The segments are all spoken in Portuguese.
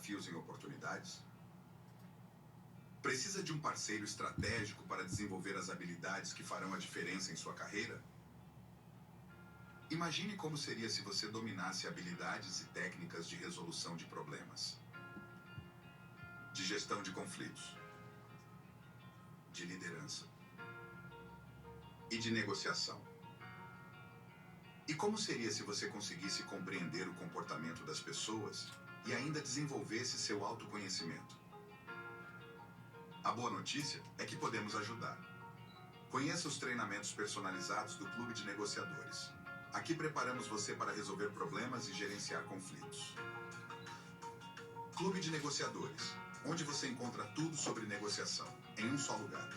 desafios em oportunidades? Precisa de um parceiro estratégico para desenvolver as habilidades que farão a diferença em sua carreira? Imagine como seria se você dominasse habilidades e técnicas de resolução de problemas, de gestão de conflitos, de liderança e de negociação. E como seria se você conseguisse compreender o comportamento das pessoas e ainda desenvolvesse seu autoconhecimento? A boa notícia é que podemos ajudar. Conheça os treinamentos personalizados do Clube de Negociadores. Aqui preparamos você para resolver problemas e gerenciar conflitos. Clube de Negociadores, onde você encontra tudo sobre negociação, em um só lugar.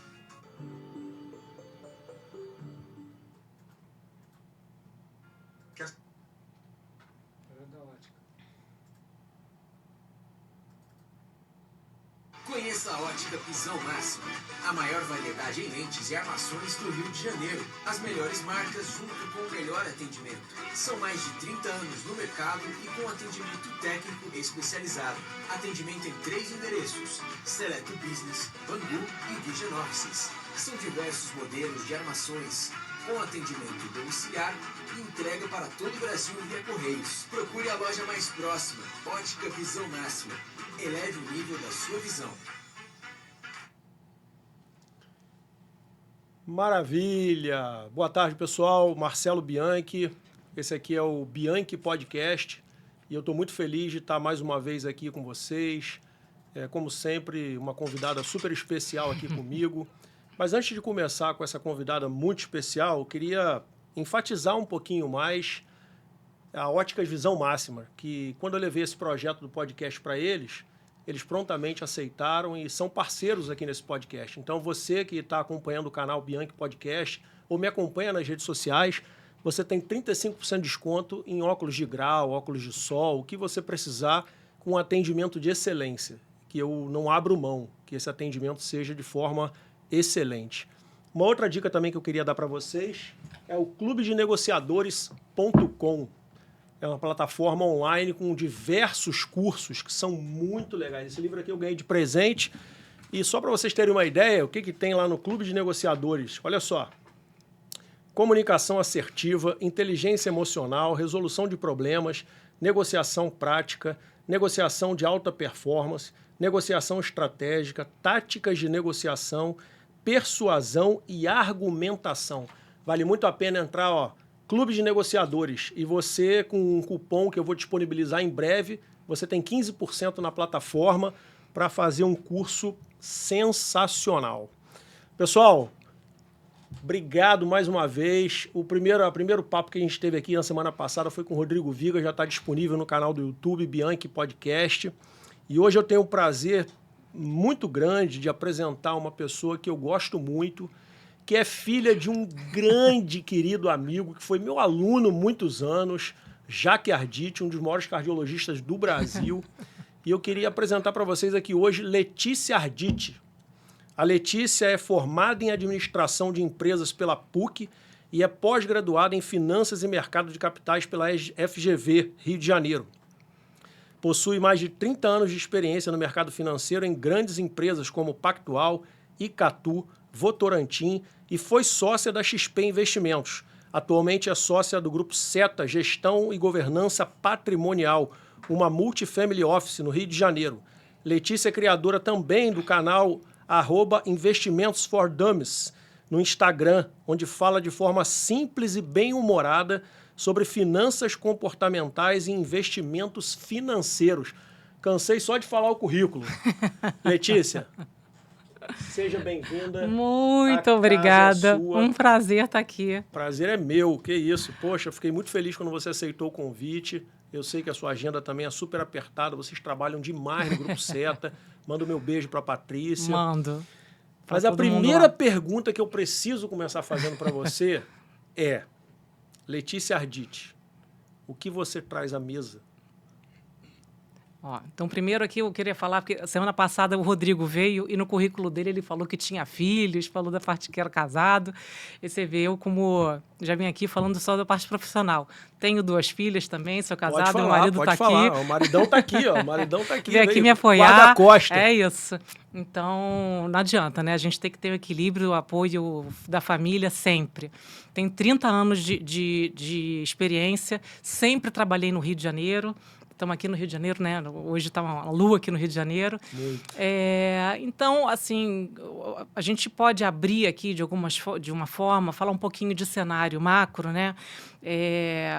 Conheça a Ótica Visão Máxima, a maior variedade em lentes e armações do Rio de Janeiro. As melhores marcas junto com o melhor atendimento. São mais de 30 anos no mercado e com atendimento técnico especializado. Atendimento em 3 endereços: Seleto Business, Bangu e Vision Offices. São diversos modelos de armações, com atendimento domiciliar e entrega para todo o Brasil via Correios. Procure a loja mais próxima. Ótica Visão Máxima. Eleve o nível da sua visão. Maravilha! Boa tarde, pessoal. Marcelo Bianchi. Esse aqui é o Bianchi Podcast. E eu estou muito feliz de estar mais uma vez aqui com vocês. Como sempre, uma convidada super especial aqui comigo. Mas antes de começar com essa convidada muito especial, eu queria enfatizar um pouquinho mais a Óticas Visão Máxima, que quando eu levei esse projeto do podcast para eles prontamente aceitaram e são parceiros aqui nesse podcast. Então, você que está acompanhando o canal Bianchi Podcast ou me acompanha nas redes sociais, você tem 35% de desconto em óculos de grau, óculos de sol, o que você precisar, com um atendimento de excelência, que eu não abro mão, que esse atendimento seja de forma excelente. Uma outra dica também que eu queria dar para vocês é o clubedenegociadores.com. É uma plataforma online com diversos cursos que são muito legais. Esse livro aqui eu ganhei de presente. E só para vocês terem uma ideia, o que tem lá no Clube de Negociadores? Olha só. Comunicação assertiva, inteligência emocional, resolução de problemas, negociação prática, negociação de alta performance, negociação estratégica, táticas de negociação, persuasão e argumentação. Vale muito a pena entrar, ó, Clube de Negociadores, e você, com um cupom que eu vou disponibilizar em breve, você tem 15% na plataforma para fazer um curso sensacional. Pessoal, obrigado mais uma vez. O primeiro papo que a gente teve aqui na semana passada foi com o Rodrigo Viga, já está disponível no canal do YouTube, Bianchi Podcast. E hoje eu tenho o prazer muito grande de apresentar uma pessoa que eu gosto muito, que é filha de um grande querido amigo, que foi meu aluno muitos anos, Jacques Arditi, um dos maiores cardiologistas do Brasil. E eu queria apresentar para vocês aqui hoje Letícia Arditi. A Letícia é formada em administração de empresas pela PUC e é pós-graduada em finanças e mercado de capitais pela FGV, Rio de Janeiro. Possui mais de 30 anos de experiência no mercado financeiro em grandes empresas como Pactual, Icatu, Votorantim e foi sócia da XP Investimentos. Atualmente é sócia do grupo SETA Gestão e Governança Patrimonial, uma multifamily office no Rio de Janeiro. Letícia é criadora também do canal @Investimentos for Dummies no Instagram, onde fala de forma simples e bem-humorada sobre finanças comportamentais e investimentos financeiros. Cansei só de falar o currículo. Letícia, seja bem-vinda. Muito obrigada. Um prazer estar aqui. Prazer é meu, que isso. Poxa, fiquei muito feliz quando você aceitou o convite. Eu sei que a sua agenda também é super apertada, vocês trabalham demais no Grupo Seta. Manda o meu beijo para a Patrícia. Mando. Mas a primeira pergunta que eu preciso começar fazendo para você é: Letícia Arditi, o que você traz à mesa? Então, primeiro aqui eu queria falar, porque semana passada o Rodrigo veio e no currículo dele ele falou que tinha filhos, falou da parte que era casado. E você vê, eu como já vim aqui falando só da parte profissional. Tenho 2 filhas também, sou casado, meu marido está aqui. O maridão está aqui, ó. O maridão está aqui. Veio aqui me apoiar. Guarda-costa. É isso. Então, não adianta, né? A gente tem que ter o equilíbrio, o apoio da família sempre. Tenho 30 anos de experiência, sempre trabalhei no Rio de Janeiro. Estamos aqui no Rio de Janeiro, né? Hoje está uma lua aqui no Rio de Janeiro. Então, assim, a gente pode abrir aqui de uma forma, falar um pouquinho de cenário macro, né?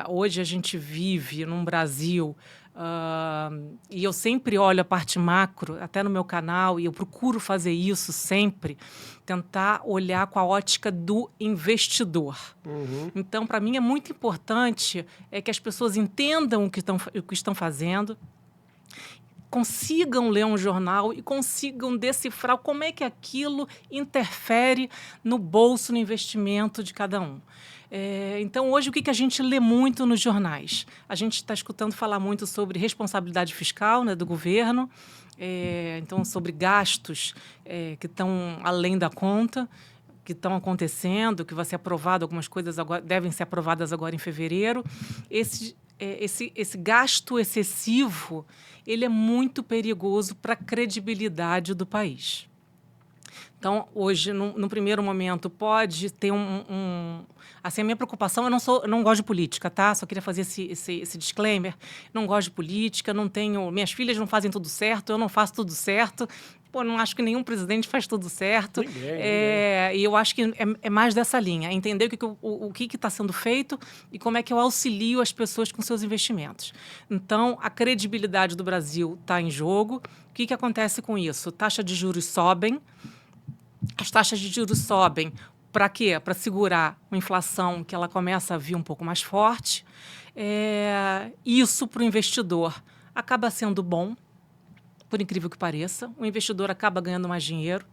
Hoje a gente vive num Brasil, e eu sempre olho a parte macro, até no meu canal, e eu procuro fazer isso sempre, tentar olhar com a ótica do investidor. Então, para mim, é muito importante que as pessoas entendam o que estão fazendo, consigam ler um jornal e consigam decifrar como é que aquilo interfere no bolso, no investimento de cada um. Então, hoje, o que a gente lê muito nos jornais? A gente está escutando falar muito sobre responsabilidade fiscal, né, do governo, então, sobre gastos que estão além da conta, que estão acontecendo, que vai ser aprovado, algumas coisas agora, devem ser aprovadas agora em fevereiro. Esse gasto excessivo, ele é muito perigoso para a credibilidade do país. Então, hoje, no primeiro momento, pode ter assim, a minha preocupação, eu não gosto de política, tá? Só queria fazer esse disclaimer. Não gosto de política, não tenho... Minhas filhas não fazem tudo certo, eu não faço tudo certo. Não acho que nenhum presidente faz tudo certo. Ninguém. E eu acho que é mais dessa linha. Entender o que está sendo feito e como é que eu auxilio as pessoas com seus investimentos. Então, a credibilidade do Brasil está em jogo. O que acontece com isso? Taxa de juros sobem. As taxas de juros sobem para quê? Para segurar uma inflação que ela começa a vir um pouco mais forte. Isso, para o investidor, acaba sendo bom, por incrível que pareça. O investidor acaba ganhando mais dinheiro.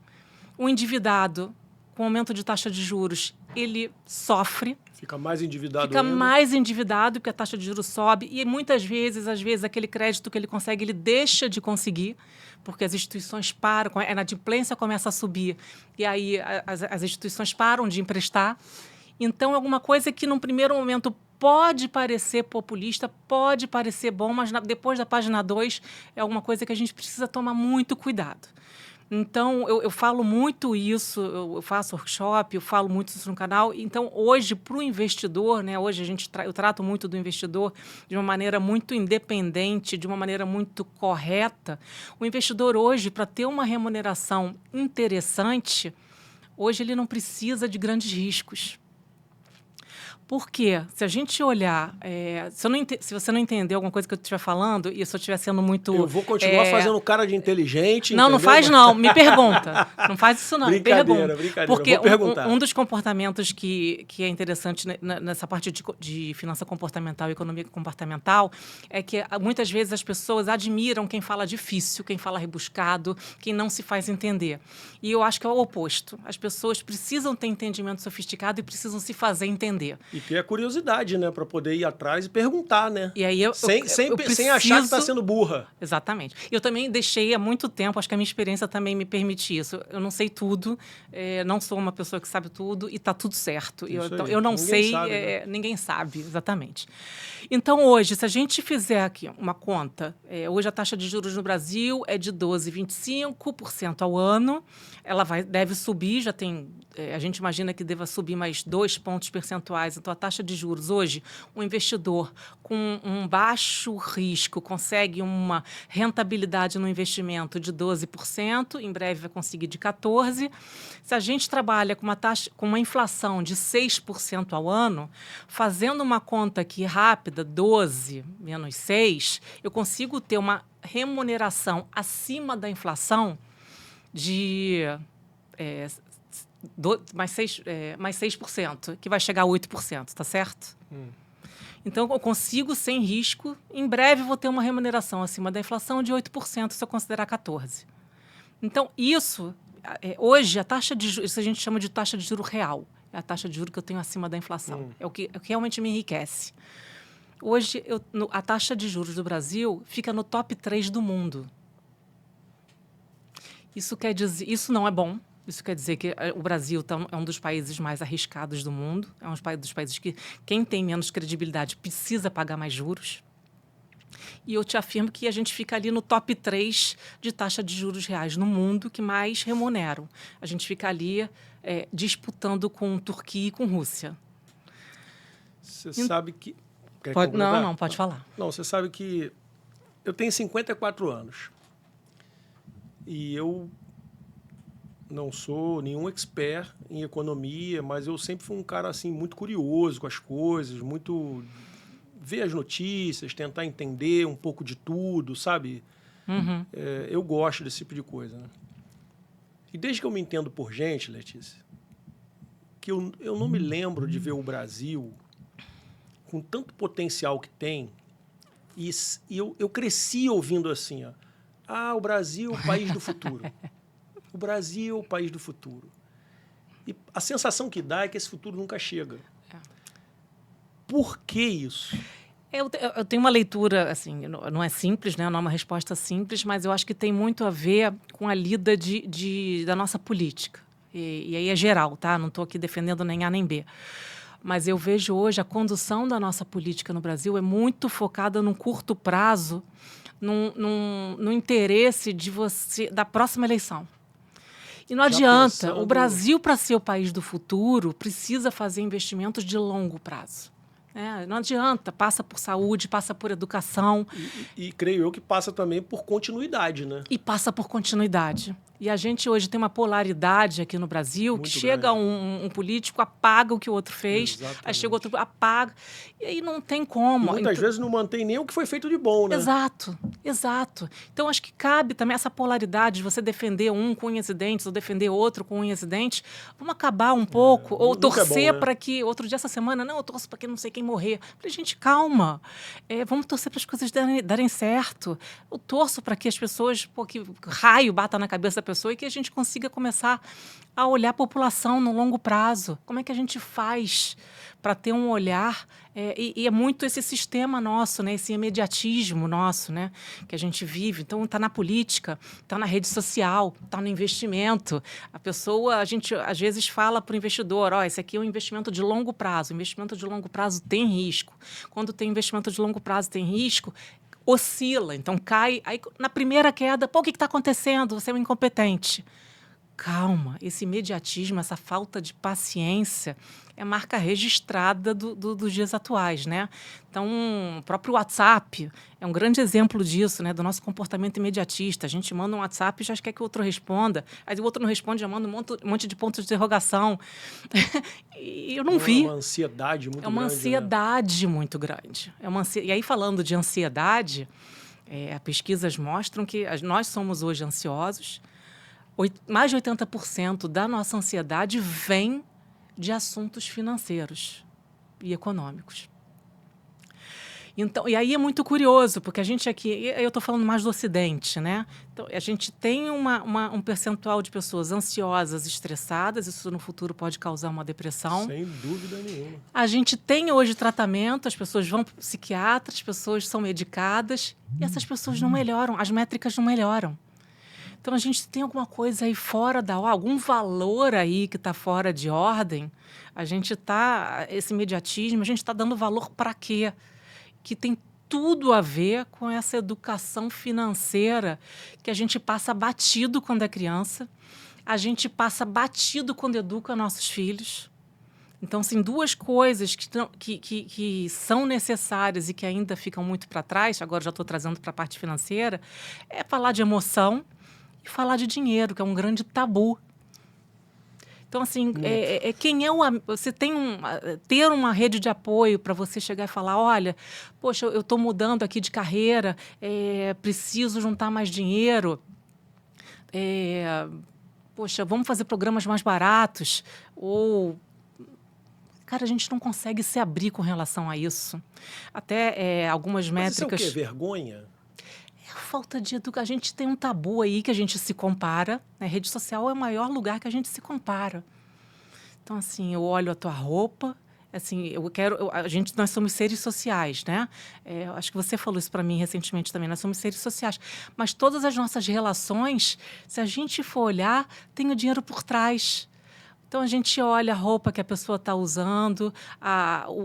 O endividado, com o aumento de taxa de juros, ele sofre. Fica mais endividado Fica ainda. mais endividado, porque a taxa de juros sobe. E muitas vezes, aquele crédito que ele consegue, ele deixa de conseguir, porque as instituições param, a inadimplência começa a subir, e aí as instituições param de emprestar. Então, é alguma coisa que, num primeiro momento, pode parecer populista, pode parecer bom, mas depois da página 2, é alguma coisa que a gente precisa tomar muito cuidado. Então, eu falo muito isso, eu faço workshop, eu falo muito isso no canal. Então, hoje, para o investidor, né, hoje eu trato muito do investidor de uma maneira muito independente, de uma maneira muito correta. O investidor hoje, para ter uma remuneração interessante, hoje ele não precisa de grandes riscos. Por quê? Se a gente olhar... se você não entender alguma coisa que eu estiver falando, e se eu estiver sendo muito... Eu vou continuar fazendo cara de inteligente, Não, entendeu? não faz não. Me pergunta. Não faz isso não. Brincadeira. Porque eu vou perguntar. um dos comportamentos que é interessante nessa parte de finança comportamental e economia comportamental é que muitas vezes as pessoas admiram quem fala difícil, quem fala rebuscado, quem não se faz entender. E eu acho que é o oposto. As pessoas precisam ter entendimento sofisticado e precisam se fazer entender. E ter a curiosidade, né? Para poder ir atrás e perguntar, né? E aí sem achar que está sendo burra. Exatamente. Eu também deixei há muito tempo, acho que a minha experiência também me permite isso. Eu não sei tudo, não sou uma pessoa que sabe tudo e está tudo certo. Eu não sei, ninguém sabe, exatamente. Então, hoje, se a gente fizer aqui uma conta, hoje a taxa de juros no Brasil é de 12,25% ao ano. Ela deve subir, a gente imagina que deva subir mais 2 pontos percentuais. Então, a taxa de juros hoje, um investidor com um baixo risco consegue uma rentabilidade no investimento de 12%, em breve vai conseguir de 14%. Se a gente trabalha com uma inflação de 6% ao ano, fazendo uma conta aqui rápida, 12 menos 6, eu consigo ter uma remuneração acima da inflação de mais 6%, que vai chegar a 8%, tá certo? Então, eu consigo, sem risco, em breve vou ter uma remuneração acima da inflação de 8%, se eu considerar 14%. Então, isso, hoje, a taxa de juros, isso a gente chama de taxa de juro real. É a taxa de juro que eu tenho acima da inflação. É o que realmente me enriquece. Hoje, a taxa de juros do Brasil fica no top 3 do mundo. Isso não é bom. Isso quer dizer que o Brasil é um dos países mais arriscados do mundo. É um dos países que quem tem menos credibilidade precisa pagar mais juros. E eu te afirmo que a gente fica ali no top 3 de taxa de juros reais no mundo que mais remuneram. A gente fica ali disputando com Turquia e com Rússia. Você sabe que... Não, pode falar. Não, você sabe que eu tenho 54 anos. E eu não sou nenhum expert em economia, mas eu sempre fui um cara assim, muito curioso com as coisas, muito... ver as notícias, tentar entender um pouco de tudo, sabe? Uhum. Eu gosto desse tipo de coisa, né? E desde que eu me entendo por gente, Letícia, que eu não me lembro de ver o Brasil com tanto potencial que tem, e eu cresci ouvindo assim, ó, o Brasil, o país do futuro. O Brasil, o país do futuro. E a sensação que dá é que esse futuro nunca chega. Por que isso? Eu tenho uma leitura, assim, não é simples, né? Não é uma resposta simples, mas eu acho que tem muito a ver com a lida da nossa política. E aí é geral, tá? Não estou aqui defendendo nem A nem B. Mas eu vejo hoje a condução da nossa política no Brasil é muito focada num curto prazo, no interesse da próxima eleição. E não adianta. O Brasil, para ser o país do futuro, precisa fazer investimentos de longo prazo. Não adianta, passa por saúde, passa por educação. E creio eu que passa também por continuidade, né? E passa por continuidade. E a gente hoje tem uma polaridade aqui no Brasil, muito que chega um político, apaga o que o outro fez, exatamente. Aí chega outro, apaga, e aí não tem como. E muitas vezes não mantém nem o que foi feito de bom, né? Exato, exato. Então, acho que cabe também essa polaridade de você defender um com unhas e dentes ou defender outro com unhas e dentes. Vamos acabar um pouco, ou torcer para que... Outro dia, essa semana, eu torço para que não sei quem morrer. Falei, gente, calma. Vamos torcer para as coisas darem certo. Eu torço para que as pessoas, que raio bata na cabeça da pessoa e que a gente consiga começar a olhar a população no longo prazo. Como é que a gente faz para ter um olhar... E é muito esse sistema nosso, né? Esse imediatismo nosso, né? Que a gente vive. Então, está na política, está na rede social, está no investimento. A gente às vezes fala para o investidor, esse aqui é um investimento de longo prazo. Investimento de longo prazo tem risco. Quando tem investimento de longo prazo tem risco, oscila, então cai. Aí, na primeira queda, o que está acontecendo? Você é um incompetente. Calma, esse imediatismo, essa falta de paciência é marca registrada dos dias atuais, né? Então, o próprio WhatsApp é um grande exemplo disso, né? Do nosso comportamento imediatista. A gente manda um WhatsApp e já quer que o outro responda. Aí o outro não responde, já manda um monte de pontos de interrogação. E eu não vi. É uma ansiedade muito grande. É uma ansiedade muito grande. E aí, falando de ansiedade, pesquisas mostram que nós somos hoje ansiosos. Mais de 80% da nossa ansiedade vem de assuntos financeiros e econômicos. Então, e aí é muito curioso, porque a gente aqui... Eu estou falando mais do Ocidente, né? Então, a gente tem um percentual de pessoas ansiosas, estressadas. Isso, no futuro, pode causar uma depressão. Sem dúvida nenhuma. A gente tem hoje tratamento, as pessoas vão para o psiquiatra, as pessoas são medicadas, e essas pessoas não melhoram, as métricas não melhoram. Então, a gente tem alguma coisa aí fora algum valor aí que está fora de ordem. Esse imediatismo, a gente está dando valor para quê? Que tem tudo a ver com essa educação financeira que a gente passa batido quando é criança, a gente passa batido quando educa nossos filhos. Então, assim, duas coisas que são necessárias e que ainda ficam muito para trás, agora já estou trazendo para a parte financeira, é falar de emoção e falar de dinheiro, que é um grande tabu. Então, assim, você ter uma rede de apoio para você chegar e falar, olha, poxa, eu estou mudando aqui de carreira, preciso juntar mais dinheiro, poxa, vamos fazer programas mais baratos, ou... Cara, a gente não consegue se abrir com relação a isso. Até algumas métricas... Mas isso é o quê? Vergonha? Falta de educação. A gente tem um tabu aí que a gente se compara, né? Rede social é o maior lugar que a gente se compara. Então, assim, eu olho a tua roupa, Assim, nós somos seres sociais, né? Acho que você falou isso para mim recentemente também. Nós somos seres sociais, mas todas as nossas relações, se a gente for olhar, tem o dinheiro por trás. Então a gente olha a roupa que a pessoa está usando,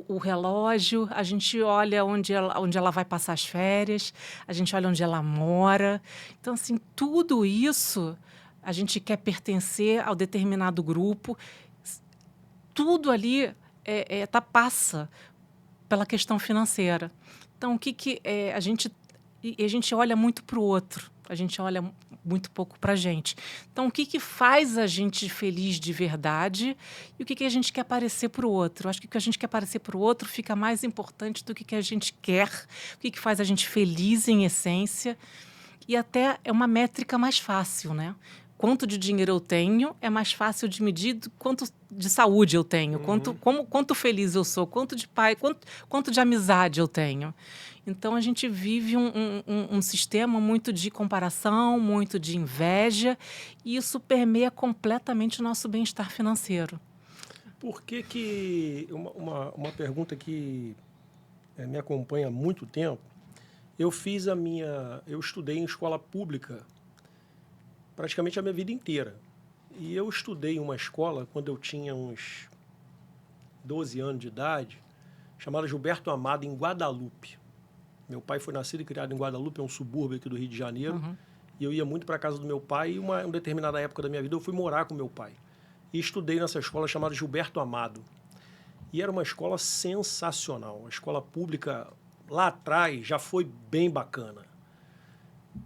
o relógio, a gente olha onde ela vai passar as férias, a gente olha onde ela mora. Então, assim, tudo isso a gente quer pertencer ao determinado grupo. Tudo ali passa pela questão financeira. Então, a gente olha muito para o outro, a gente olha muito pouco para a gente. Então, o que faz a gente feliz de verdade e o que a gente quer parecer para o outro? Eu acho que o que a gente quer parecer para o outro fica mais importante do que a gente quer, o que faz a gente feliz em essência, e até é uma métrica mais fácil, né? Quanto de dinheiro eu tenho é mais fácil de medir do quanto de saúde eu tenho, quanto feliz eu sou, quanto de pai, quanto de amizade eu tenho. Então, a gente vive um sistema muito de comparação, muito de inveja, e isso permeia completamente o nosso bem-estar financeiro. Por que uma pergunta que me acompanha há muito tempo, eu estudei em escola pública praticamente a minha vida inteira. E eu estudei em uma escola quando eu tinha uns 12 anos de idade, chamada Gilberto Amado, em Guadalupe. Meu pai foi nascido e criado em Guadalupe, é um subúrbio aqui do Rio de Janeiro. Uhum. E eu ia muito para a casa do meu pai e uma determinada época da minha vida eu fui morar com meu pai. E estudei nessa escola chamada Gilberto Amado. E era uma escola sensacional. A escola pública lá atrás já foi bem bacana.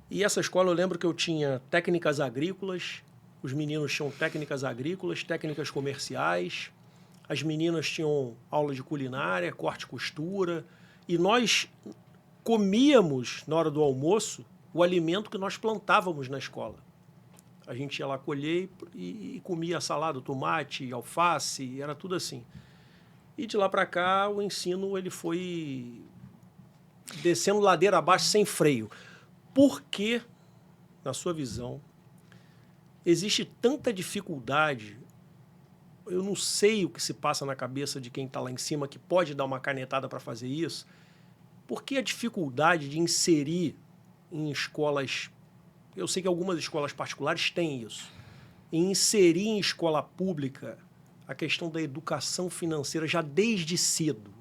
E essa escola eu lembro que eu tinha técnicas agrícolas, os meninos tinham técnicas agrícolas, técnicas comerciais, as meninas tinham aula de culinária, corte e costura, e nós comíamos, na hora do almoço, o alimento que nós plantávamos na escola. A gente ia lá colher e comia salada, tomate, alface, era tudo assim. E de lá para cá, o ensino ele foi descendo ladeira abaixo sem freio. Por que, na sua visão, existe tanta dificuldade? Eu não sei o que se passa na cabeça de quem está lá em cima, que pode dar uma canetada para fazer isso. Por que a dificuldade de inserir em escolas... Eu sei que algumas escolas particulares têm isso. Em inserir em escola pública a questão da educação financeira já desde cedo.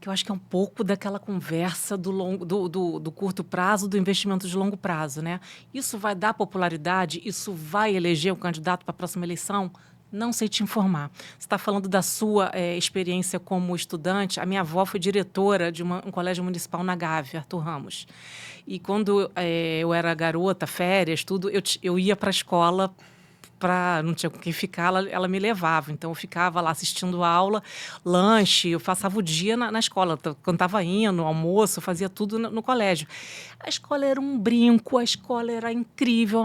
Que eu acho que é um pouco daquela conversa do curto prazo, do investimento de longo prazo, né? Isso vai dar popularidade? Isso vai eleger um candidato para a próxima eleição? Não sei te informar. Você está falando da sua experiência como estudante. A minha avó foi diretora de um colégio municipal na Gávea, Arthur Ramos. E quando eu era garota, férias, tudo, eu ia para a escola, não tinha com quem ficar, ela me levava. Então, eu ficava lá assistindo aula, lanche, eu passava o dia na escola. Quando estava indo, almoço, eu fazia tudo no colégio. A escola era um brinco, a escola era incrível.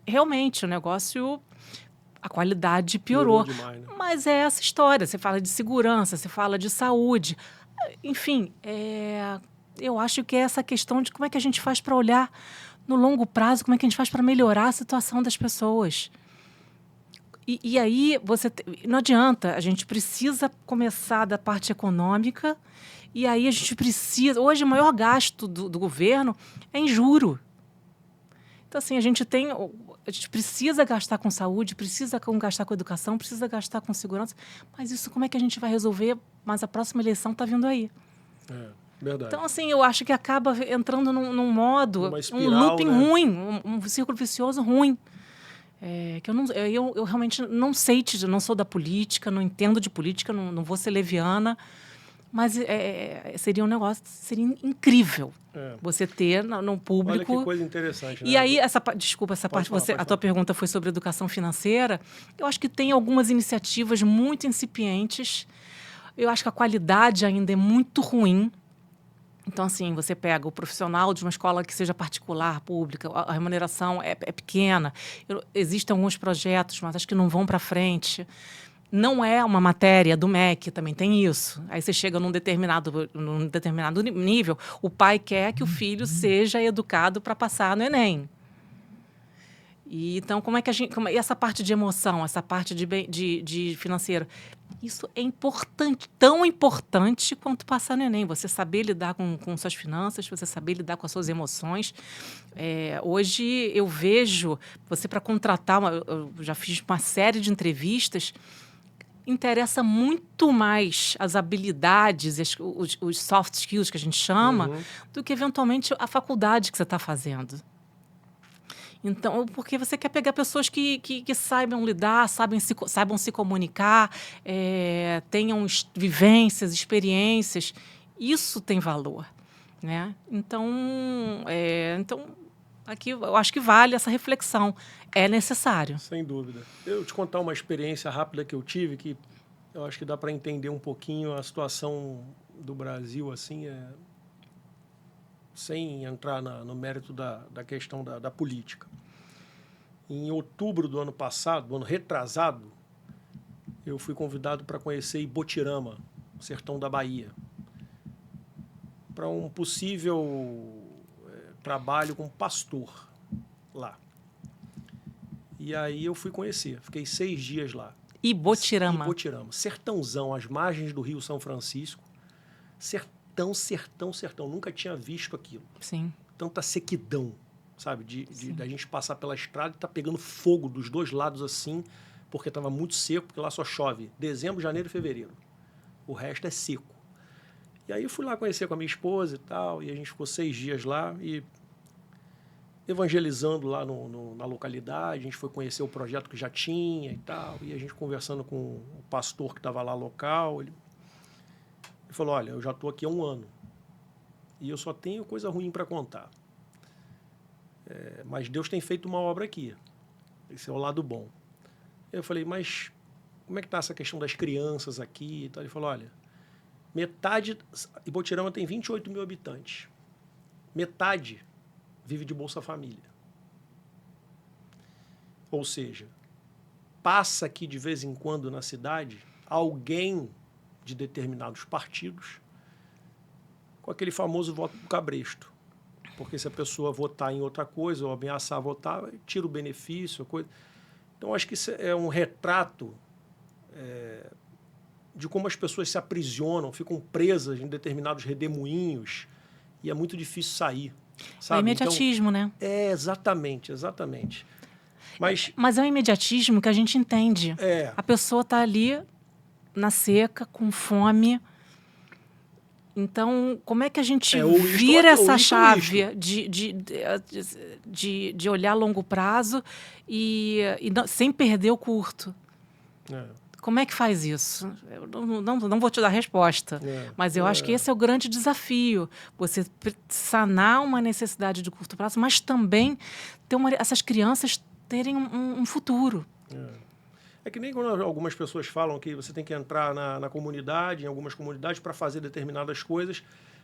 Realmente, o negócio... A qualidade piorou. Demais, né? Mas é essa história. Você fala de segurança, você fala de saúde. Enfim, eu acho que é essa questão de como é que a gente faz para olhar no longo prazo, como é que a gente faz para melhorar a situação das pessoas. E aí, não adianta, a gente precisa começar da parte econômica, e aí a gente precisa... Hoje, o maior gasto do governo é em juro. Então, assim, a gente precisa gastar com saúde, precisa gastar com educação, precisa gastar com segurança, mas isso como é que a gente vai resolver? Mas a próxima eleição está vindo aí. Verdade. Então, assim, eu acho que acaba entrando num modo, espiral, um looping, né? ruim, um círculo vicioso ruim. Que eu realmente não sei, não sou da política, não entendo de política, não vou ser leviana, mas seria um negócio, seria incrível você ter no público. Olha que coisa interessante, né? E aí, desculpa, parte, a tua pergunta foi sobre educação financeira. Eu acho que tem algumas iniciativas muito incipientes. Eu acho que a qualidade ainda é muito ruim. Então, assim, você pega o profissional de uma escola que seja particular, pública, a remuneração é pequena. Existem alguns projetos, mas acho que não vão para frente. Não é uma matéria do MEC, também tem isso. Aí você chega num determinado nível, o pai quer que o filho seja educado para passar no Enem. E, então, como é que a gente... essa parte de emoção, essa parte de financeira... Isso é importante, tão importante quanto passar no Enem. Você saber lidar com suas finanças, você saber lidar com as suas emoções. Hoje eu vejo, você para contratar, eu já fiz uma série de entrevistas, interessa muito mais as habilidades, os soft skills que a gente chama, do que eventualmente a faculdade que você está fazendo. Então, porque você quer pegar pessoas que saibam lidar, saibam se comunicar, tenham vivências, experiências. Isso tem valor, né? Então, aqui eu acho que vale essa reflexão. É necessário. Sem dúvida. Eu te contar uma experiência rápida que eu tive, que eu acho que dá para entender um pouquinho a situação do Brasil, assim, sem entrar no mérito da questão da política. Em outubro do ano passado, do ano retrasado, eu fui convidado para conhecer Ibotirama, sertão da Bahia, para um possível trabalho como pastor lá. E aí eu fui conhecer, fiquei 6 dias lá. Ibotirama. Ibotirama, sertãozão, às margens do Rio São Francisco. Sertão, sertão, sertão. Nunca tinha visto aquilo. Sim. Tanta sequidão, sabe? Da gente passar pela estrada e tá pegando fogo dos dois lados assim, porque estava muito seco, porque lá só chove dezembro, janeiro e fevereiro. O resto é seco. E aí eu fui lá conhecer com a minha esposa e tal, e a gente ficou 6 dias lá e evangelizando lá na localidade. A gente foi conhecer o projeto que já tinha e tal, e a gente conversando com o pastor que estava lá local, ele falou, olha, eu já estou aqui há 1 ano e eu só tenho coisa ruim para contar. Mas Deus tem feito uma obra aqui. Esse é o lado bom. Eu falei, mas como é que está essa questão das crianças aqui? E tal? Ele falou, olha, Ibotirama tem 28 mil habitantes. Metade vive de Bolsa Família. Ou seja, passa aqui de vez em quando na cidade alguém de determinados partidos com aquele famoso voto do cabresto. Porque se a pessoa votar em outra coisa ou ameaçar votar, tira o benefício. Coisa. Então, acho que isso é um retrato de como as pessoas se aprisionam, ficam presas em determinados redemoinhos e é muito difícil sair. Sabe? É imediatismo, então, né? Exatamente. Mas é um imediatismo que a gente entende. A pessoa está ali na seca, com fome. Então, como é que a gente vira essa chave de olhar a longo prazo e não, sem perder o curto? Como é que faz isso? Eu não vou te dar resposta, mas eu acho que esse é o grande desafio. Você sanar uma necessidade de curto prazo, mas também ter essas crianças terem um futuro. É que nem quando algumas pessoas falam que você tem que entrar na comunidade, em algumas comunidades, para fazer determinadas coisas,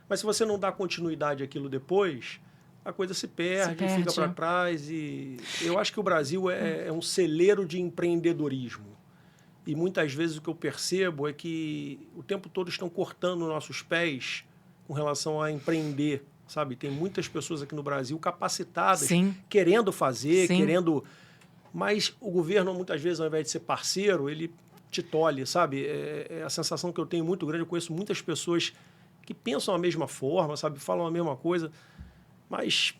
mas se você não dá continuidade àquilo depois, a coisa se perde. Fica para trás. E eu acho que o Brasil é um celeiro de empreendedorismo. E muitas vezes o que eu percebo é que o tempo todo estão cortando nossos pés com relação a empreender, sabe? Tem muitas pessoas aqui no Brasil capacitadas, querendo fazer, querendo... Mas o governo, muitas vezes, ao invés de ser parceiro, ele te tolhe, sabe? É a sensação que eu tenho muito grande. Eu conheço muitas pessoas que pensam da mesma forma, sabe? Falam a mesma coisa, mas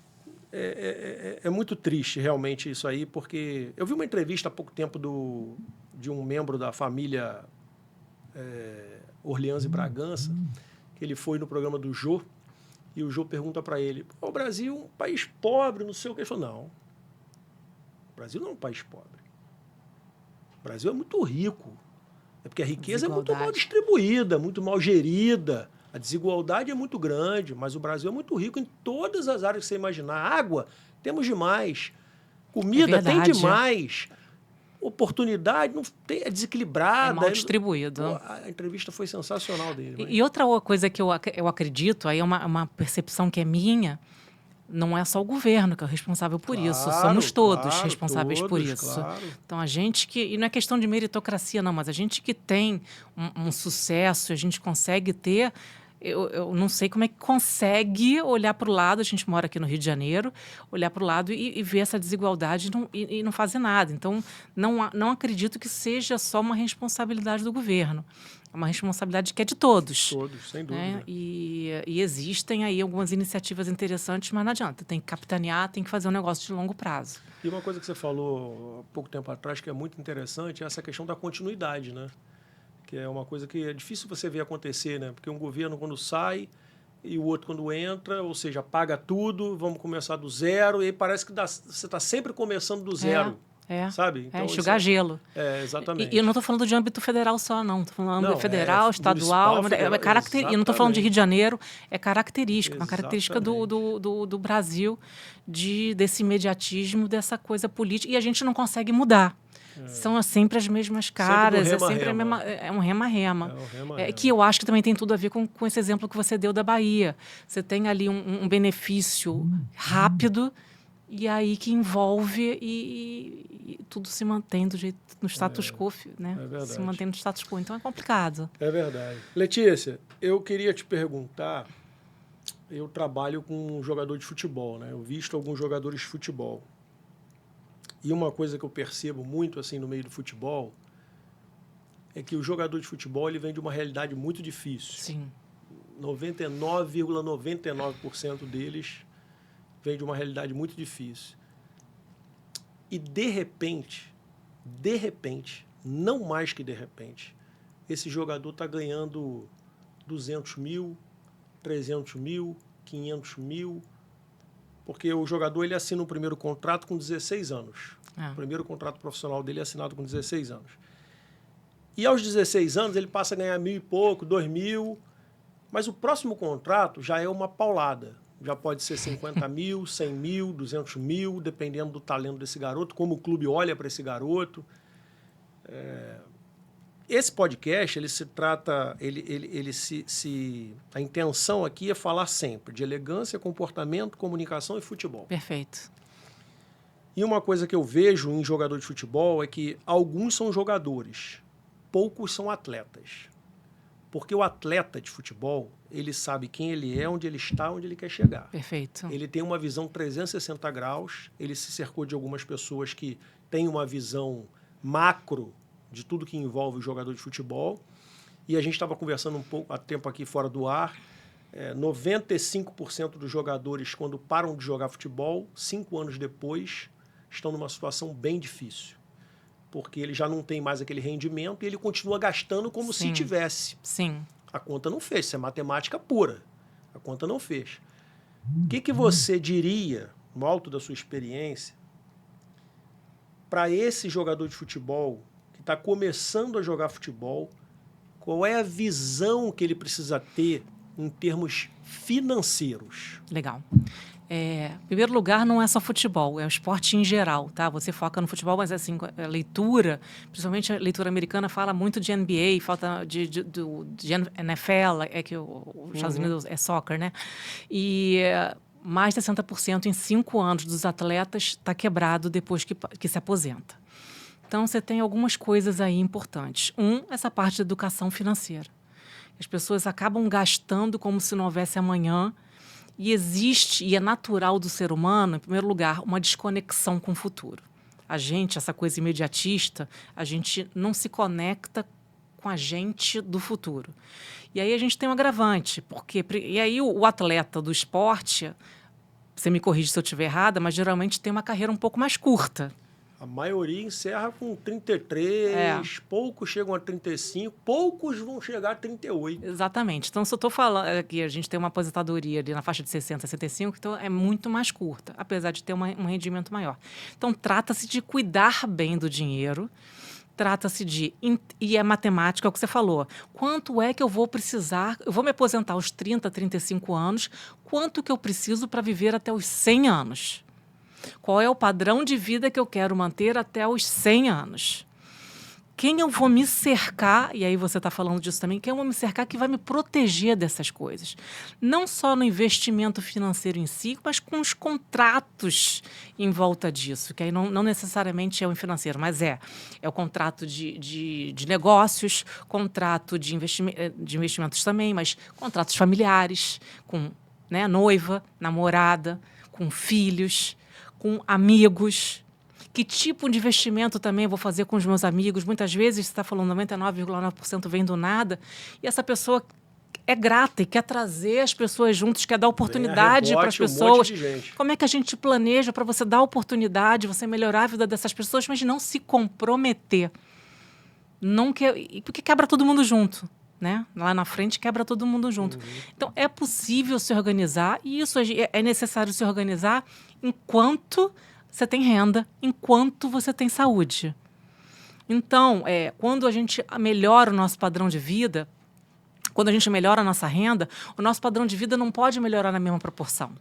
é muito triste, realmente, isso aí, porque eu vi uma entrevista há pouco tempo de um membro da família Orleans e Bragança, que ele foi no programa do Jô, e o Jô pergunta para ele, o Brasil é um país pobre, não sei o que. Ele falou, não, o Brasil não é um país pobre. O Brasil é muito rico. É porque a riqueza é muito mal distribuída, muito mal gerida. A desigualdade é muito grande, mas o Brasil é muito rico em todas as áreas que você imaginar. Água, temos demais. Comida, tem demais. Oportunidade, não tem, é desequilibrada. É mal distribuído. A entrevista foi sensacional dele. E outra coisa que eu acredito, aí é uma percepção que é minha, não é só o governo que é o responsável por isso, somos todos responsáveis por isso. Claro. Então, a gente que... E não é questão de meritocracia, não, mas a gente que tem um sucesso, a gente consegue ter... Eu não sei como é que consegue olhar para o lado, a gente mora aqui no Rio de Janeiro, olhar para o lado e ver essa desigualdade e não fazer nada. Então, não acredito que seja só uma responsabilidade do governo. É uma responsabilidade que é de todos. Todos, sem dúvida. Né? E existem aí algumas iniciativas interessantes, mas não adianta. Tem que capitanear, tem que fazer um negócio de longo prazo. E uma coisa que você falou há pouco tempo atrás, que é muito interessante, é essa questão da continuidade, né? Que é uma coisa que é difícil você ver acontecer, né? Porque um governo, quando sai, e o outro, quando entra, ou seja, paga tudo, vamos começar do zero, e aí parece que você está sempre começando do zero. Sabe? Então, enxugar gelo. Exatamente. E eu não estou falando de âmbito federal só, não. Estou falando de âmbito federal, estadual. E não estou falando de Rio de Janeiro. É característica, uma característica do Brasil, desse imediatismo, dessa coisa política. E a gente não consegue mudar. São sempre as mesmas caras, é um rema-rema. Que eu acho que também tem tudo a ver com esse exemplo que você deu da Bahia. Você tem ali um benefício rápido, e aí que envolve e tudo se mantém do jeito no status quo, né? Se mantém no status quo. Então é complicado. É verdade. Letícia, eu queria te perguntar, eu trabalho com um jogador de futebol, né? Eu visto alguns jogadores de futebol. E uma coisa que eu percebo muito assim no meio do futebol é que o jogador de futebol ele vem de uma realidade muito difícil. Sim. 99,99% deles vem de uma realidade muito difícil. E de repente, não mais que de repente, esse jogador está ganhando 200 mil, 300 mil, 500 mil, porque o jogador ele assina o primeiro contrato com 16 anos. O primeiro contrato profissional dele é assinado com 16 anos. E aos 16 anos ele passa a ganhar 1.000 e pouco, 2.000, mas o próximo contrato já é uma paulada. Já pode ser 50 mil, 100 mil, 200 mil, dependendo do talento desse garoto, como o clube olha para esse garoto. Esse podcast, ele se trata, a intenção aqui é falar sempre de elegância, comportamento, comunicação e futebol. Perfeito. E uma coisa que eu vejo em jogador de futebol é que alguns são jogadores, poucos são atletas. Porque o atleta de futebol, ele sabe quem ele é, onde ele está, onde ele quer chegar. Perfeito. Ele tem uma visão 360 graus, ele se cercou de algumas pessoas que têm uma visão macro de tudo que envolve o jogador de futebol. E a gente estava conversando um pouco há tempo aqui fora do ar. 95% dos jogadores, quando param de jogar futebol, 5 anos depois, estão numa situação bem difícil. Porque ele já não tem mais aquele rendimento e ele continua gastando como se tivesse. Sim. A conta não fez, isso é matemática pura. A conta não fez. O que você diria, no alto da sua experiência, para esse jogador de futebol que está começando a jogar futebol, qual é a visão que ele precisa ter em termos financeiros? Legal. Em primeiro lugar, não é só futebol, é o esporte em geral, tá? Você foca no futebol, mas assim, a leitura, principalmente a leitura americana, fala muito de NBA, falta de NFL, que os Estados Unidos é soccer, né? E mais de 60% em 5 anos dos atletas está quebrado depois que se aposenta. Então, você tem algumas coisas aí importantes. Essa parte de educação financeira. As pessoas acabam gastando como se não houvesse amanhã. E existe, e é natural do ser humano, em primeiro lugar, uma desconexão com o futuro. A gente, essa coisa imediatista, a gente não se conecta com a gente do futuro. E aí a gente tem um agravante, e aí o atleta do esporte, você me corrige se eu estiver errada, mas geralmente tem uma carreira um pouco mais curta. A maioria encerra com 33, poucos chegam a 35, poucos vão chegar a 38. Exatamente. Então, se eu estou falando aqui, a gente tem uma aposentadoria ali na faixa de 60, 65, então é muito mais curta, apesar de ter um rendimento maior. Então, trata-se de cuidar bem do dinheiro, trata-se e é matemática, é o que você falou. Quanto é que eu vou precisar? Eu vou me aposentar aos 30, 35 anos, quanto que eu preciso para viver até os 100 anos? Qual é o padrão de vida que eu quero manter até os 100 anos? quem eu vou me cercar, e aí você está falando disso também, quem eu vou me cercar que vai me proteger dessas coisas. Não só no investimento financeiro em si, mas com os contratos em volta disso, que aí não necessariamente é o financeiro, mas é o contrato de negócios, contrato de investimentos também, mas contratos familiares, com, né, noiva, namorada, com filhos, com amigos. Que tipo de investimento também eu vou fazer com os meus amigos? Muitas vezes, você está falando 99,9% vem do nada, e essa pessoa é grata e quer trazer as pessoas juntos, quer dar oportunidade para as pessoas. Como é que a gente planeja para você dar oportunidade, você melhorar a vida dessas pessoas, mas não se comprometer? Porque quebra todo mundo junto. Né? Lá na frente quebra todo mundo junto. Então, é possível se organizar, e isso é necessário se organizar enquanto você tem renda, enquanto você tem saúde. Então, quando a gente melhora o nosso padrão de vida, quando a gente melhora a nossa renda, o nosso padrão de vida não pode melhorar na mesma proporção.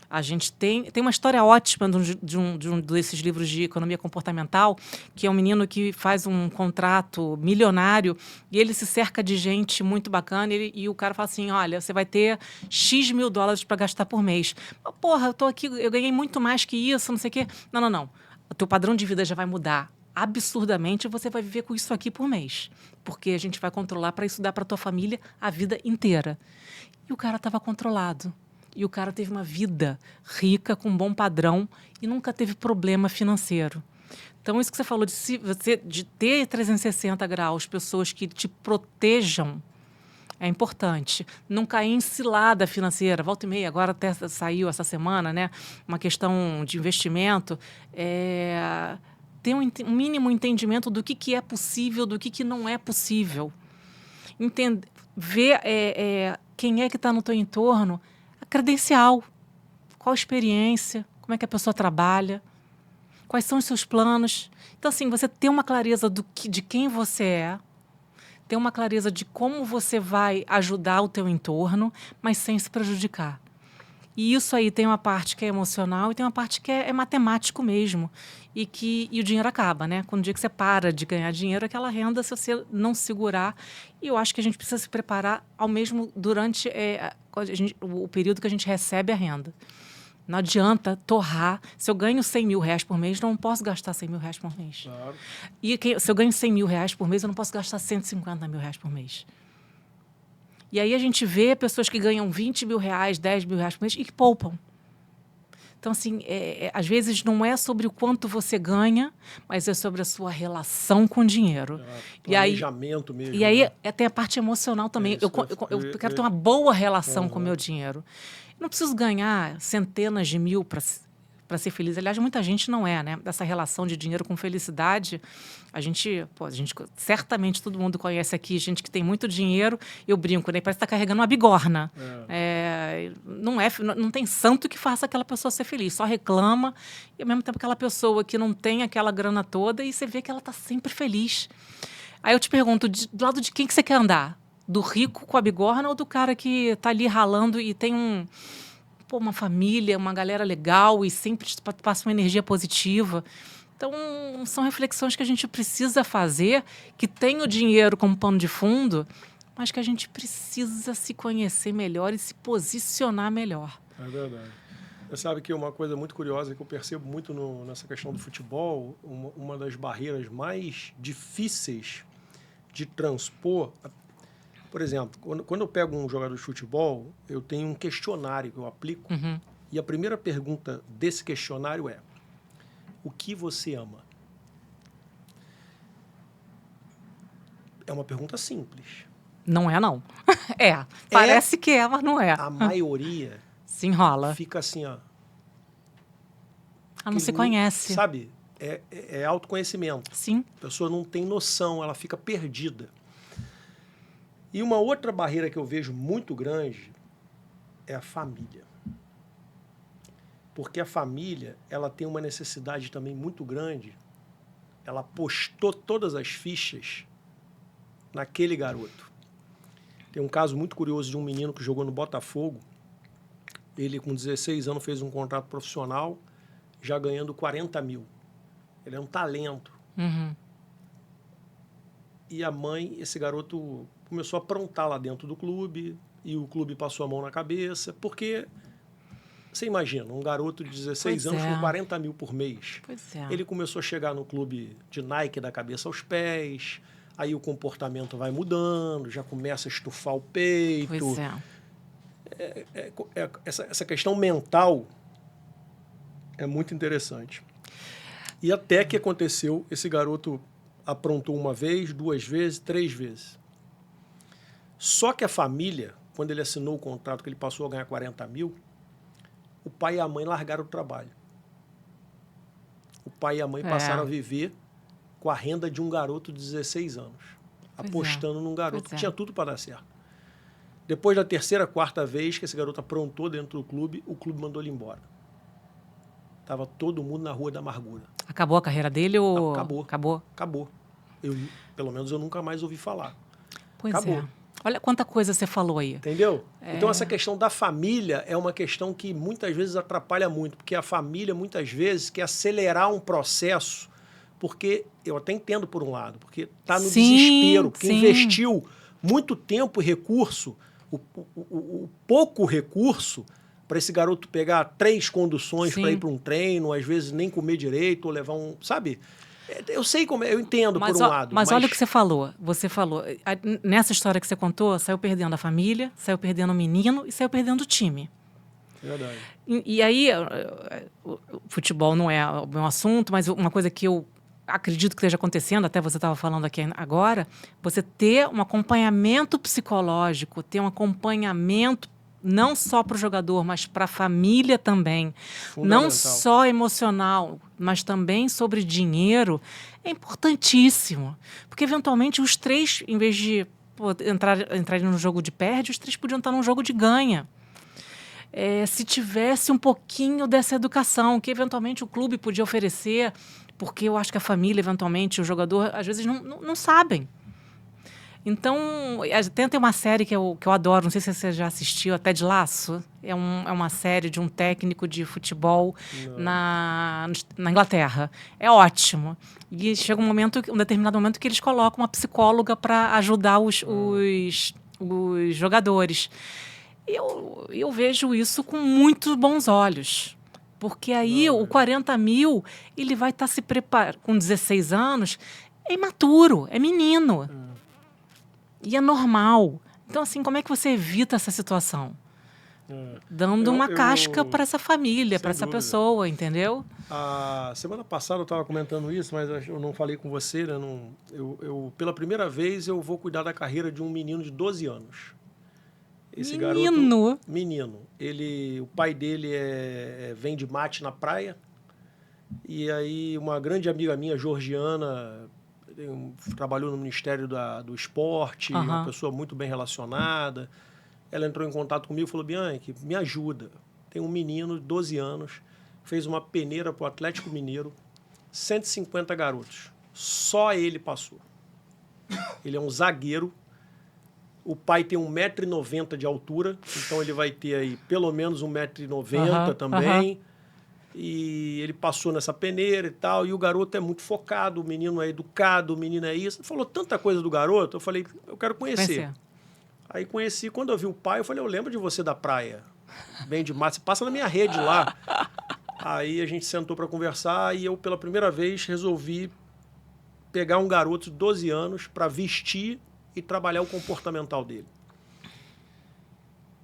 A gente tem uma história ótima de um desses livros de economia comportamental, que é um menino que faz um contrato milionário e ele se cerca de gente muito bacana e o cara fala assim, olha, você vai ter X mil dólares para gastar por mês. Mas, porra, eu tô aqui, eu ganhei muito mais que isso, não sei o quê. Não. O teu padrão de vida já vai mudar absurdamente e você vai viver com isso aqui por mês. Porque a gente vai controlar para isso dar para tua família a vida inteira. E o cara estava controlado. E o cara teve uma vida rica, com um bom padrão e nunca teve problema financeiro. Então, isso que você falou de ter 360 graus, pessoas que te protejam, é importante. Não cair em cilada financeira. Volta e meia, agora até saiu essa semana, né, uma questão de investimento. Ter um mínimo entendimento do que é possível, do que não é possível. Ver quem é que está no teu entorno, credencial, qual a experiência, como é que a pessoa trabalha, quais são os seus planos. Então, assim, você ter uma clareza de quem você é, ter uma clareza de como você vai ajudar o teu entorno, mas sem se prejudicar. E isso aí tem uma parte que é emocional e tem uma parte que é matemático mesmo. E o dinheiro acaba, né? Quando o dia que você para de ganhar dinheiro, aquela renda, se você não segurar. E eu acho que a gente precisa se preparar ao mesmo durante o período que a gente recebe a renda. Não adianta torrar. Se eu ganho 100 mil reais por mês, eu não posso gastar 100 mil reais por mês. Claro. E se eu ganho 100 mil reais por mês, eu não posso gastar 150 mil reais por mês. E aí a gente vê pessoas que ganham 20 mil reais, 10 mil reais por mês e que poupam. Então, assim, às vezes não é sobre o quanto você ganha, mas é sobre a sua relação com o dinheiro. Planejamento mesmo. E aí tem a parte emocional também. Eu quero ter uma boa relação com o meu dinheiro. Eu não preciso ganhar centenas de mil para ser feliz. Aliás, muita gente não é, né? Essa relação de dinheiro com felicidade, a gente certamente todo mundo conhece aqui gente que tem muito dinheiro, eu brinco, né? Parece que está carregando uma bigorna. Não tem santo que faça aquela pessoa ser feliz, só reclama, e ao mesmo tempo aquela pessoa que não tem aquela grana toda e você vê que ela está sempre feliz. Aí eu te pergunto, do lado de quem que você quer andar? Do rico com a bigorna ou do cara que está ali ralando e tem uma família, uma galera legal e sempre passa uma energia positiva? Então, são reflexões que a gente precisa fazer, que tem o dinheiro como pano de fundo, mas que a gente precisa se conhecer melhor e se posicionar melhor. É verdade. Você sabe que uma coisa muito curiosa que eu percebo muito nessa questão do futebol, uma das barreiras mais difíceis de transpor. Por exemplo, quando eu pego um jogador de futebol, eu tenho um questionário que eu aplico. E a primeira pergunta desse questionário é: o que você ama? É uma pergunta simples. Não é, não. Parece que é, mas não é. A maioria se enrola. Fica assim, ó. Ela não se conhece. Sabe? É autoconhecimento. Sim. A pessoa não tem noção, ela fica perdida. E uma outra barreira que eu vejo muito grande é a família. Porque a família, ela tem uma necessidade também muito grande. Ela postou todas as fichas naquele garoto. Tem um caso muito curioso de um menino que jogou no Botafogo. Ele, com 16 anos, fez um contrato profissional, já ganhando 40 mil. Ele é um talento. E a mãe, esse garoto começou a aprontar lá dentro do clube, e o clube passou a mão na cabeça, porque você imagina, um garoto de 16 Pois anos é. com 40 mil por mês. Pois é. Ele começou a chegar no clube de Nike da cabeça aos pés, aí o comportamento vai mudando, já começa a estufar o peito. Pois é. Essa questão mental é muito interessante. E até que aconteceu, esse garoto aprontou uma vez, 2 vezes, 3 vezes. Só que a família, quando ele assinou o contrato, que ele passou a ganhar 40 mil, o pai e a mãe largaram o trabalho. O pai e a mãe passaram a viver com a renda de um garoto de 16 anos, apostando num garoto que tinha tudo para dar certo. Depois da 3ª, 4ª vez que esse garoto aprontou dentro do clube, o clube mandou ele embora. Estava todo mundo na Rua da Amargura. Acabou a carreira dele ou... Acabou. Pelo menos eu nunca mais ouvi falar. Pois Acabou. é. Olha quanta coisa você falou aí. Entendeu? Então, essa questão da família é uma questão que muitas vezes atrapalha muito, porque a família, muitas vezes, quer acelerar um processo, porque, eu até entendo por um lado, porque está no desespero, porque investiu muito tempo e recurso, o pouco recurso, para esse garoto pegar 3 conduções para ir para um treino, às vezes nem comer direito, ou levar um... Sabe? Eu sei como... Eu entendo por um lado. Mas olha o que você falou. Você falou... Nessa história que você contou, saiu perdendo a família, saiu perdendo o menino e saiu perdendo o time. Verdade. E aí, o futebol não é o meu assunto, mas uma coisa que eu acredito que esteja acontecendo, até você estava falando aqui agora, você ter um acompanhamento psicológico, ter um acompanhamento não só para o jogador, mas para a família também. Não só emocional, mas também sobre dinheiro, é importantíssimo. Porque, eventualmente, os 3, em vez de entrarem no jogo de perde, os 3 podiam estar num jogo de ganha. Se tivesse um pouquinho dessa educação, que, eventualmente, o clube podia oferecer, porque eu acho que a família, eventualmente, o jogador, às vezes, não sabem. Então, tem uma série que eu adoro, não sei se você já assistiu, a Ted Lasso. É uma série de um técnico de futebol na Inglaterra. É ótimo. E chega um determinado momento que eles colocam uma psicóloga para ajudar os jogadores. Eu vejo isso com muito bons olhos. Porque aí o 40 mil, ele vai estar se preparando, com 16 anos, é imaturo, é menino. E é normal. Então, assim, como é que você evita essa situação? Dando uma casca para essa família, para essa pessoa, entendeu? A semana passada eu estava comentando isso, mas eu não falei com você, né? Pela primeira vez, eu vou cuidar da carreira de um menino de 12 anos. Esse garoto... Menino. O pai dele vende mate na praia. E aí, uma grande amiga minha, georgiana... trabalhou no Ministério do Esporte, uma pessoa muito bem relacionada. Ela entrou em contato comigo e falou: Bianchi, me ajuda. Tem um menino de 12 anos, fez uma peneira para o Atlético Mineiro, 150 garotos. Só ele passou. Ele é um zagueiro. O pai tem 1,90 m de altura, então ele vai ter aí pelo menos 1,90 m também. E ele passou nessa peneira e tal, e o garoto é muito focado, o menino é educado, o menino é isso. Falou tanta coisa do garoto, eu falei, eu quero conhecer. Aí conheci, quando eu vi o pai, eu falei, eu lembro de você da praia, bem de massa, você passa na minha rede lá. Aí a gente sentou para conversar e eu, pela primeira vez, resolvi pegar um garoto de 12 anos para vestir e trabalhar o comportamental dele.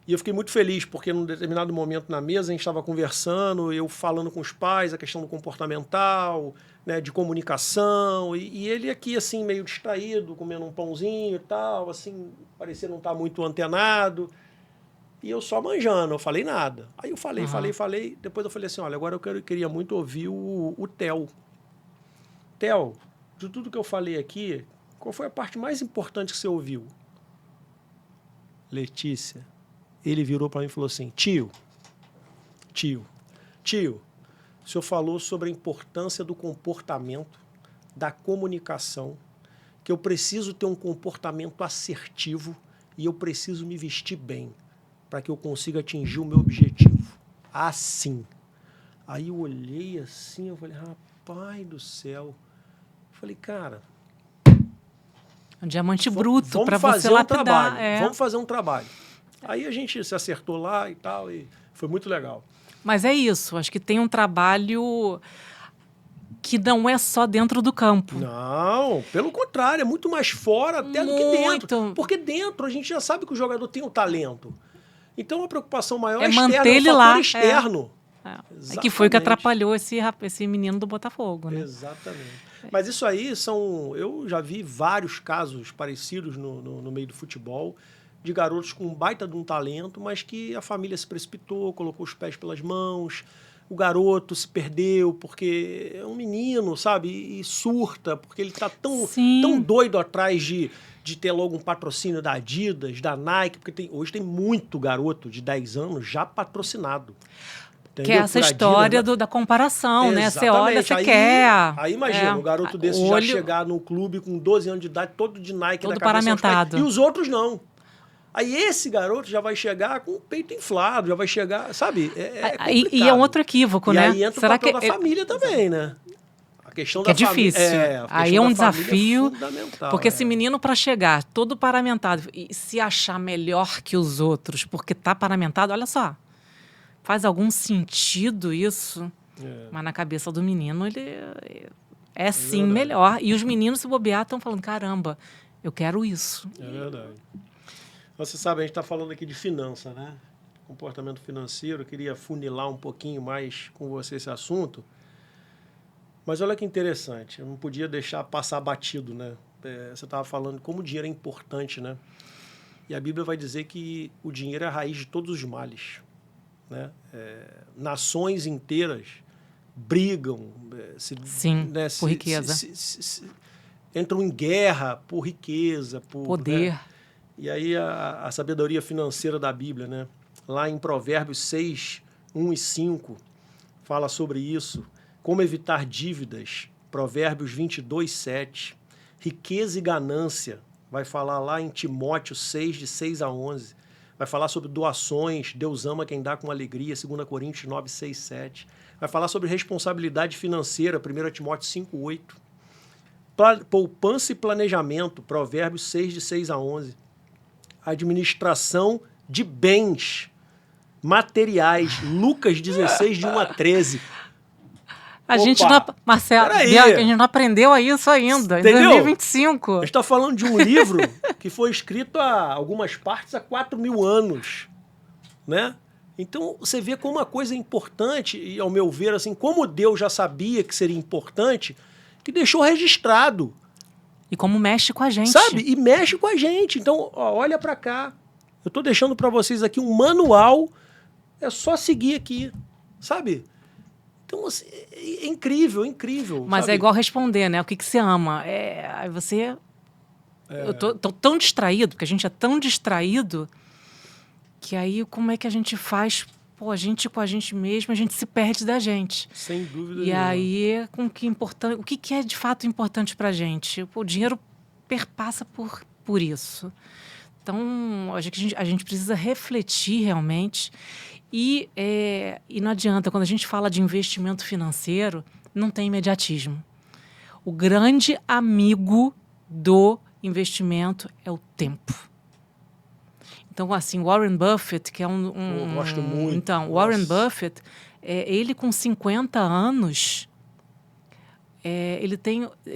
E eu fiquei muito feliz, porque num determinado momento na mesa a gente estava conversando, eu falando com os pais, a questão do comportamental, né, de comunicação, e ele aqui assim meio distraído, comendo um pãozinho e tal, assim, parecia não estar muito antenado, e eu só manjando, eu falei nada. Aí eu falei, depois eu falei assim, olha, agora eu queria muito ouvir o Theo. Theo, de tudo que eu falei aqui, qual foi a parte mais importante que você ouviu? Letícia. Ele virou para mim e falou assim, tio, o senhor falou sobre a importância do comportamento, da comunicação, que eu preciso ter um comportamento assertivo e eu preciso me vestir bem para que eu consiga atingir o meu objetivo. Assim. Aí eu olhei assim, eu falei, rapaz do céu. Eu falei, cara, Um diamante bruto Vamos para você fazer um lapidar. trabalho. Vamos fazer um trabalho. Aí a gente se acertou lá e tal, e foi muito legal. Mas é isso, acho que tem um trabalho que não é só dentro do campo. Não, pelo contrário, é muito mais fora até do que dentro. Muito. Porque dentro a gente já sabe que o jogador tem o talento. Então a preocupação maior É externa, manter é o ele fator lá, externo. É que foi o que Exatamente. atrapalhou esse menino do Botafogo, né? Exatamente. Mas isso aí são... Eu já vi vários casos parecidos no meio do futebol, de garotos com um baita de um talento, mas que a família se precipitou, colocou os pés pelas mãos, o garoto se perdeu porque é um menino, sabe? E surta, porque ele tá tão doido atrás de ter logo um patrocínio da Adidas, da Nike, porque hoje tem muito garoto de 10 anos já patrocinado. Entendeu? Que é essa Por história Adidas, da comparação, né? Você Exatamente. olha, você Aí- quer. Aí imagina, um garoto desse o já olho- chegar no clube com 12 anos de idade, todo de Nike, Todo da cabeça aos pés, paramentado. e os outros não. Aí esse garoto já vai chegar com o peito inflado, já vai chegar, sabe? É E complicado. é um outro equívoco, E né? aí entra Será o papel que da família também, né? A questão que é da família. difícil. A Aí questão é um da família desafio, fundamental, porque esse menino, para chegar todo paramentado e se achar melhor que os outros porque tá paramentado, olha só, faz algum sentido isso? Mas na cabeça do menino, ele é sim verdade. melhor. E os meninos, se bobear, estão falando, caramba, eu quero isso. É verdade. Você sabe, a gente está falando aqui de finança, né? Comportamento financeiro. Eu queria funilar um pouquinho mais com você esse assunto. Mas olha que interessante, eu não podia deixar passar batido, né? Você estava falando como o dinheiro é importante, né? E a Bíblia vai dizer que o dinheiro é a raiz de todos os males, né? Nações inteiras brigam, Sim, por riqueza. entram em guerra por riqueza, por Poder. né? E aí a sabedoria financeira da Bíblia, né? Lá em Provérbios 6, 1 e 5, fala sobre isso. Como evitar dívidas, Provérbios 22, 7. Riqueza e ganância, vai falar lá em Timóteo 6, de 6 a 11. Vai falar sobre doações, Deus ama quem dá com alegria, 2 Coríntios 9, 6, 7. Vai falar sobre responsabilidade financeira, 1 Timóteo 5, 8. Poupança e planejamento, Provérbios 6, de 6 a 11. Administração de bens materiais, Lucas 16, de 1 a 13. A gente Opa, não, Marcelo, peraí. Bianca, a gente não aprendeu a isso ainda, Entendeu? em 2025. A gente está falando de um livro que foi escrito há algumas partes há 4.000 anos, né? Então, você vê como uma coisa é importante, e ao meu ver, assim, como Deus já sabia que seria importante, que deixou registrado, E como mexe com a gente. sabe? E mexe com a gente. Então, ó, olha para cá. Eu estou deixando para vocês aqui um manual, é só seguir aqui, sabe? Então, assim, é incrível, incrível. Mas sabe? é igual responder, né? O que você ama? Aí você... Eu tô tão distraído, porque a gente é tão distraído, que aí como é que a gente faz? Pô, a gente com a gente mesmo, a gente se perde da gente. Sem dúvida E nenhuma. aí, o que é de fato importante pra gente? O dinheiro perpassa por isso. Então, acho que a gente precisa refletir realmente. E não adianta, quando a gente fala de investimento financeiro, não tem imediatismo. O grande amigo do investimento é o tempo. Então, assim, Warren Buffett, que é Eu gosto muito. Então, Nossa. Warren Buffett, ele com 50 anos, ele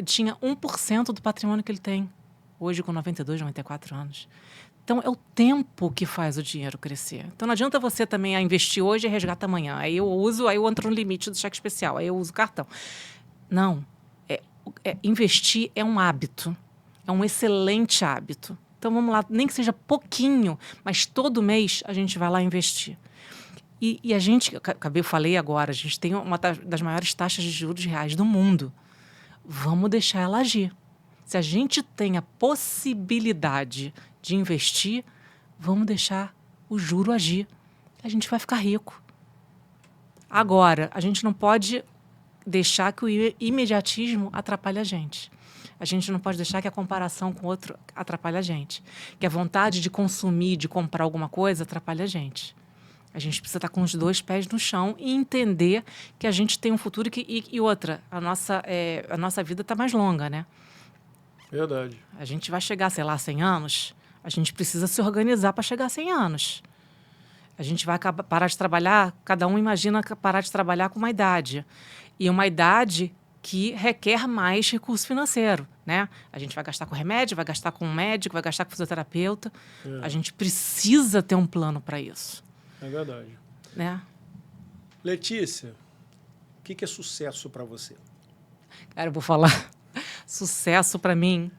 tinha 1% do patrimônio que ele tem. Hoje, com 92, 94 anos. Então, é o tempo que faz o dinheiro crescer. Então, não adianta você também investir hoje e resgata amanhã. Aí eu entro no limite do cheque especial, aí eu uso o cartão. Não. Investir é um hábito. É um excelente hábito. Então, vamos lá, nem que seja pouquinho, mas todo mês a gente vai lá investir. E a gente, eu falei agora, a gente tem uma das maiores taxas de juros reais do mundo. Vamos deixar ela agir. Se a gente tem a possibilidade de investir, vamos deixar o juro agir. A gente vai ficar rico. Agora, a gente não pode deixar que o imediatismo atrapalhe a gente. A gente não pode deixar que a comparação com o outro atrapalhe a gente. Que a vontade de consumir, de comprar alguma coisa, atrapalhe a gente. A gente precisa estar com os dois pés no chão e entender que a gente tem um futuro e outra, a nossa vida está mais longa, né? Verdade. A gente vai chegar, sei lá, a 100 anos, a gente precisa se organizar para chegar a 100 anos. A gente vai parar de trabalhar, cada um imagina parar de trabalhar com uma idade. E uma idade que requer mais recurso financeiro, né? A gente vai gastar com remédio, vai gastar com um médico, vai gastar com fisioterapeuta. A gente precisa ter um plano para isso. É verdade. Né? Letícia, o que é sucesso para você? Cara, eu vou falar. Sucesso para mim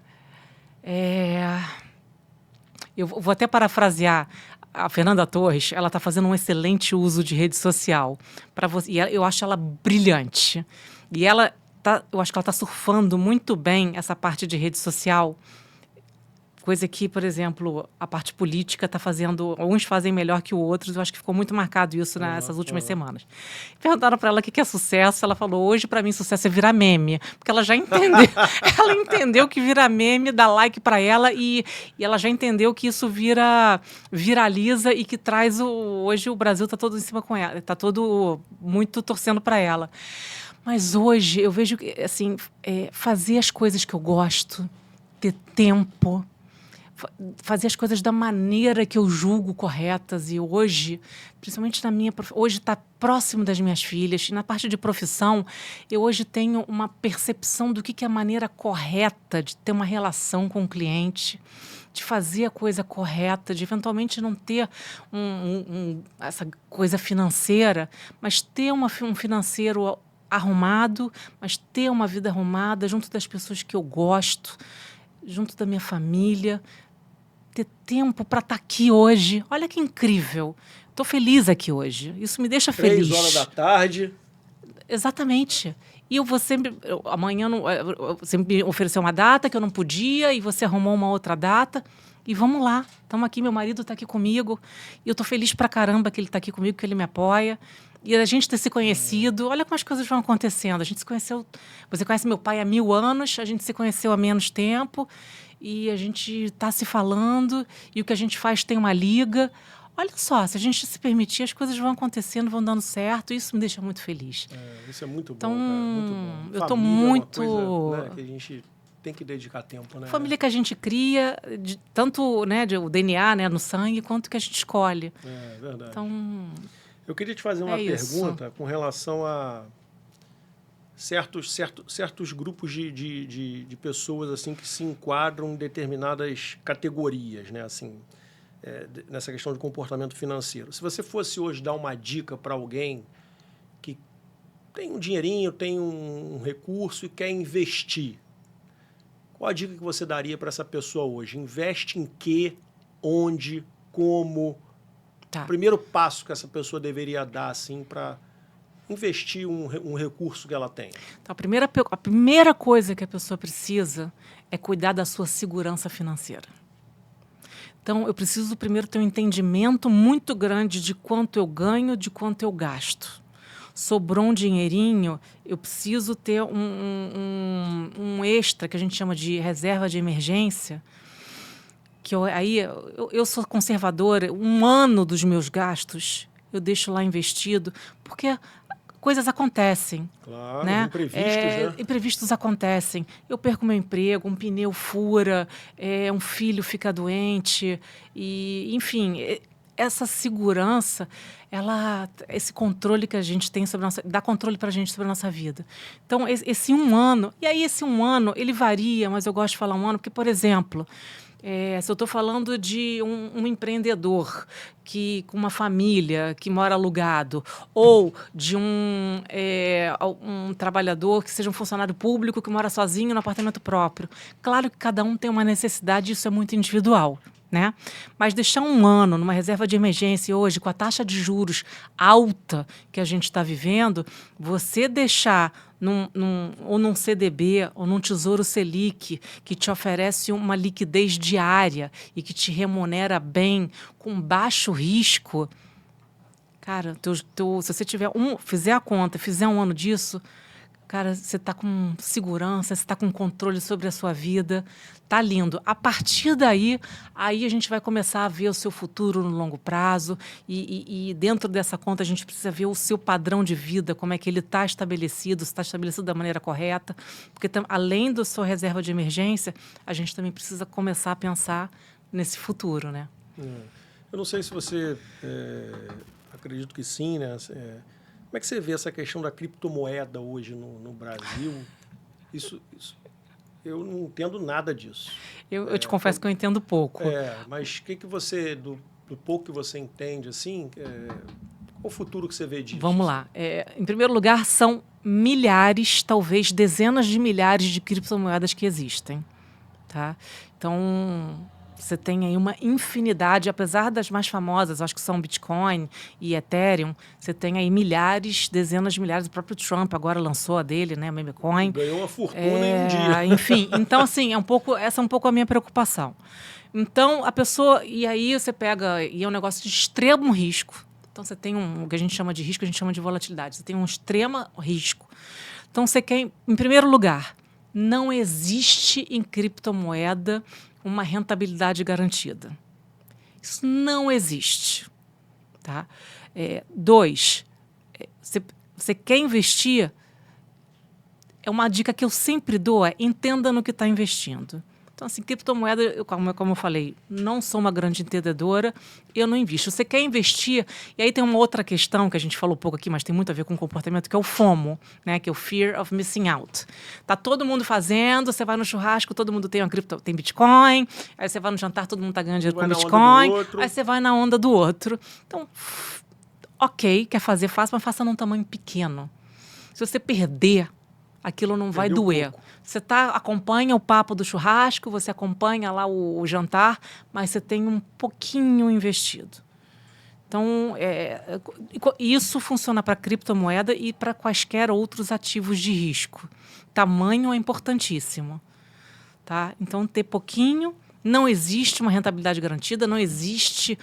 eu vou até parafrasear a Fernanda Torres. Ela está fazendo um excelente uso de rede social para você, e eu acho ela brilhante. E eu acho que ela está surfando muito bem essa parte de rede social, coisa que, por exemplo, a parte política está fazendo, uns fazem melhor que outros. Eu acho que ficou muito marcado isso nessas últimas semanas. Perguntaram para ela o que é sucesso. Ela falou: hoje, para mim, sucesso é virar meme. Porque ela já entendeu. Ela entendeu que virar meme dá like para ela e ela já entendeu que isso viraliza e que traz hoje o Brasil está todo em cima com ela. Está todo muito torcendo para ela. Mas hoje eu vejo que, assim, fazer as coisas que eu gosto, ter tempo, fazer as coisas da maneira que eu julgo corretas. E hoje, principalmente hoje está próximo das minhas filhas. E na parte de profissão, eu hoje tenho uma percepção do que é a maneira correta de ter uma relação com o cliente, de fazer a coisa correta, de eventualmente não ter essa coisa financeira, mas ter um financeiro arrumado, mas ter uma vida arrumada junto das pessoas que eu gosto, junto da minha família, ter tempo para estar aqui hoje. Olha que incrível. Estou feliz aqui hoje. Isso me deixa feliz. 3 horas da tarde. Exatamente. E amanhã você me ofereceu uma data que eu não podia e você arrumou uma outra data. E vamos lá. Estamos aqui, meu marido está aqui comigo. E eu estou feliz pra caramba que ele está aqui comigo, que ele me apoia. E a gente ter se conhecido, olha como as coisas vão acontecendo. A gente se conheceu, você conhece meu pai há 1000 anos, a gente se conheceu há menos tempo e a gente está se falando e o que a gente faz tem uma liga. Olha só, se a gente se permitir, as coisas vão acontecendo, vão dando certo, e isso me deixa muito feliz. Isso é muito então, bom, cara, muito bom. Eu estou Família muito... É uma coisa, né, que a gente tem que dedicar tempo, né? Família que a gente cria, tanto, né, o DNA, né, no sangue, quanto que a gente escolhe. É verdade. Então... Eu queria te fazer uma pergunta com relação a certos grupos de pessoas assim que se enquadram em determinadas categorias, né? Assim, nessa questão de comportamento financeiro. Se você fosse hoje dar uma dica para alguém que tem um dinheirinho, tem um recurso e quer investir, qual a dica que você daria para essa pessoa hoje? Investe em quê? Onde? Como? Tá. O primeiro passo que essa pessoa deveria dar, assim, para investir um recurso que ela tem? Então, a primeira coisa que a pessoa precisa é cuidar da sua segurança financeira. Então, eu preciso primeiro ter um entendimento muito grande de quanto eu ganho, de quanto eu gasto. Sobrou um dinheirinho, eu preciso ter um extra, que a gente chama de reserva de emergência, que eu sou conservadora. 1 ano dos meus gastos eu deixo lá investido, porque coisas acontecem. Claro, né? Imprevistos, né? Imprevistos acontecem. Eu perco meu emprego, um pneu fura, um filho fica doente, e, enfim, essa segurança, esse controle que a gente tem dá controle para a gente sobre a nossa vida. Então, esse 1 ano, e aí esse 1 ano, ele varia, mas eu gosto de falar 1 ano, porque, por exemplo, se eu estou falando de um empreendedor com uma família que mora alugado, ou de um trabalhador que seja um funcionário público que mora sozinho no apartamento próprio. Claro que cada um tem uma necessidade, isso é muito individual, né? Mas deixar 1 ano numa reserva de emergência hoje, com a taxa de juros alta que a gente está vivendo, você deixar ou num CDB ou num Tesouro Selic, que te oferece uma liquidez diária e que te remunera bem, com baixo risco, cara, se você fizer a conta, fizer 1 ano disso, cara, você está com segurança, você está com controle sobre a sua vida, tá lindo. A partir daí, aí a gente vai começar a ver o seu futuro no longo prazo e dentro dessa conta a gente precisa ver o seu padrão de vida, como é que ele está estabelecido, se está estabelecido da maneira correta, porque além da sua reserva de emergência, a gente também precisa começar a pensar nesse futuro, né? Eu não sei se você, acredito que sim, né? Como é que você vê essa questão da criptomoeda hoje no Brasil? Isso, eu não entendo nada disso. Eu te confesso que eu entendo pouco. Mas o que você, do pouco que você entende, assim, qual o futuro que você vê disso? Vamos lá. Em primeiro lugar, são milhares, talvez dezenas de milhares de criptomoedas que existem. Tá? Então, você tem aí uma infinidade, apesar das mais famosas, acho que são Bitcoin e Ethereum, você tem aí milhares, dezenas de milhares. O próprio Trump agora lançou a dele, né, Memecoin. Ganhou uma fortuna em um dia. Enfim, então assim, essa é um pouco a minha preocupação. Então, a pessoa, e aí você pega, e é um negócio de extremo risco. Então, você tem o que a gente chama de risco, a gente chama de volatilidade. Você tem um extremo risco. Então, você quer, em primeiro lugar, não existe em criptomoeda uma rentabilidade garantida. Isso não existe. Tá? 2, você quer investir, uma dica que eu sempre dou entenda no que está investindo. Então, assim, criptomoeda, como eu falei, não sou uma grande entendedora, eu não invisto. Você quer investir, e aí tem uma outra questão que a gente falou um pouco aqui, mas tem muito a ver com o comportamento, que é o FOMO, né? Que é o Fear of Missing Out. Tá todo mundo fazendo, você vai no churrasco, todo mundo tem tem Bitcoin, aí você vai no jantar, todo mundo tá ganhando dinheiro com Bitcoin, aí você vai na onda do outro. Então, ok, quer fazer, faça, mas faça num tamanho pequeno. Se você perder, aquilo não vai doer. Você acompanha o papo do churrasco, você acompanha lá o jantar, mas você tem um pouquinho investido. Então, isso funciona para criptomoeda e para quaisquer outros ativos de risco. Tamanho é importantíssimo. Tá? Então, ter pouquinho, não existe uma rentabilidade garantida, não existe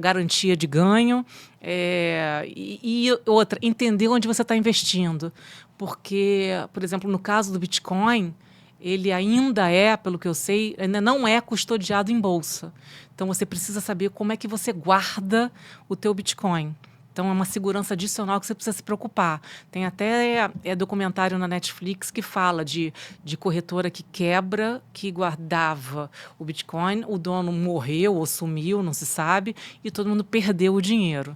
garantia de ganho. E outra, entender onde você está investindo. Porque, por exemplo, no caso do Bitcoin, ele ainda pelo que eu sei, ainda não é custodiado em bolsa. Então, você precisa saber como é que você guarda o teu Bitcoin. Então, é uma segurança adicional que você precisa se preocupar. Tem até documentário na Netflix que fala de corretora que guardava o Bitcoin, o dono morreu ou sumiu, não se sabe, e todo mundo perdeu o dinheiro.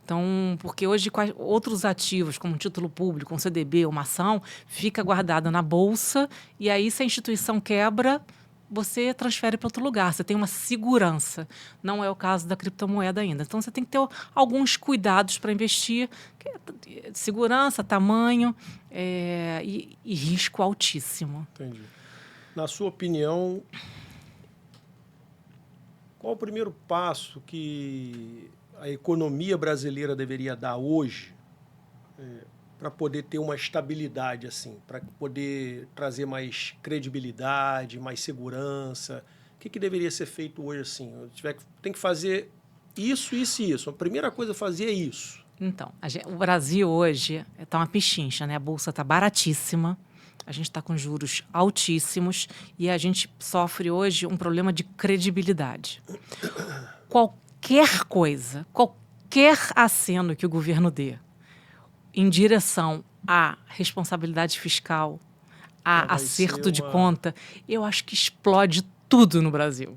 Então, porque hoje outros ativos, como um título público, um CDB, uma ação, fica guardada na bolsa e aí, se a instituição quebra, você transfere para outro lugar. Você tem uma segurança. Não é o caso da criptomoeda ainda. Então, você tem que ter alguns cuidados para investir. Segurança, tamanho e risco altíssimo. Entendi. Na sua opinião, qual o primeiro passo que a economia brasileira deveria dar hoje para poder ter uma estabilidade, assim, para poder trazer mais credibilidade, mais segurança? O que deveria ser feito hoje, assim? Tem que fazer isso, isso e isso. A primeira coisa a fazer é isso. Então, o Brasil hoje está uma pichincha, né? A bolsa está baratíssima, a gente está com juros altíssimos e a gente sofre hoje um problema de credibilidade. Qualquer coisa, qualquer aceno que o governo dê em direção à responsabilidade fiscal, a acerto de conta, eu acho que explode tudo no Brasil.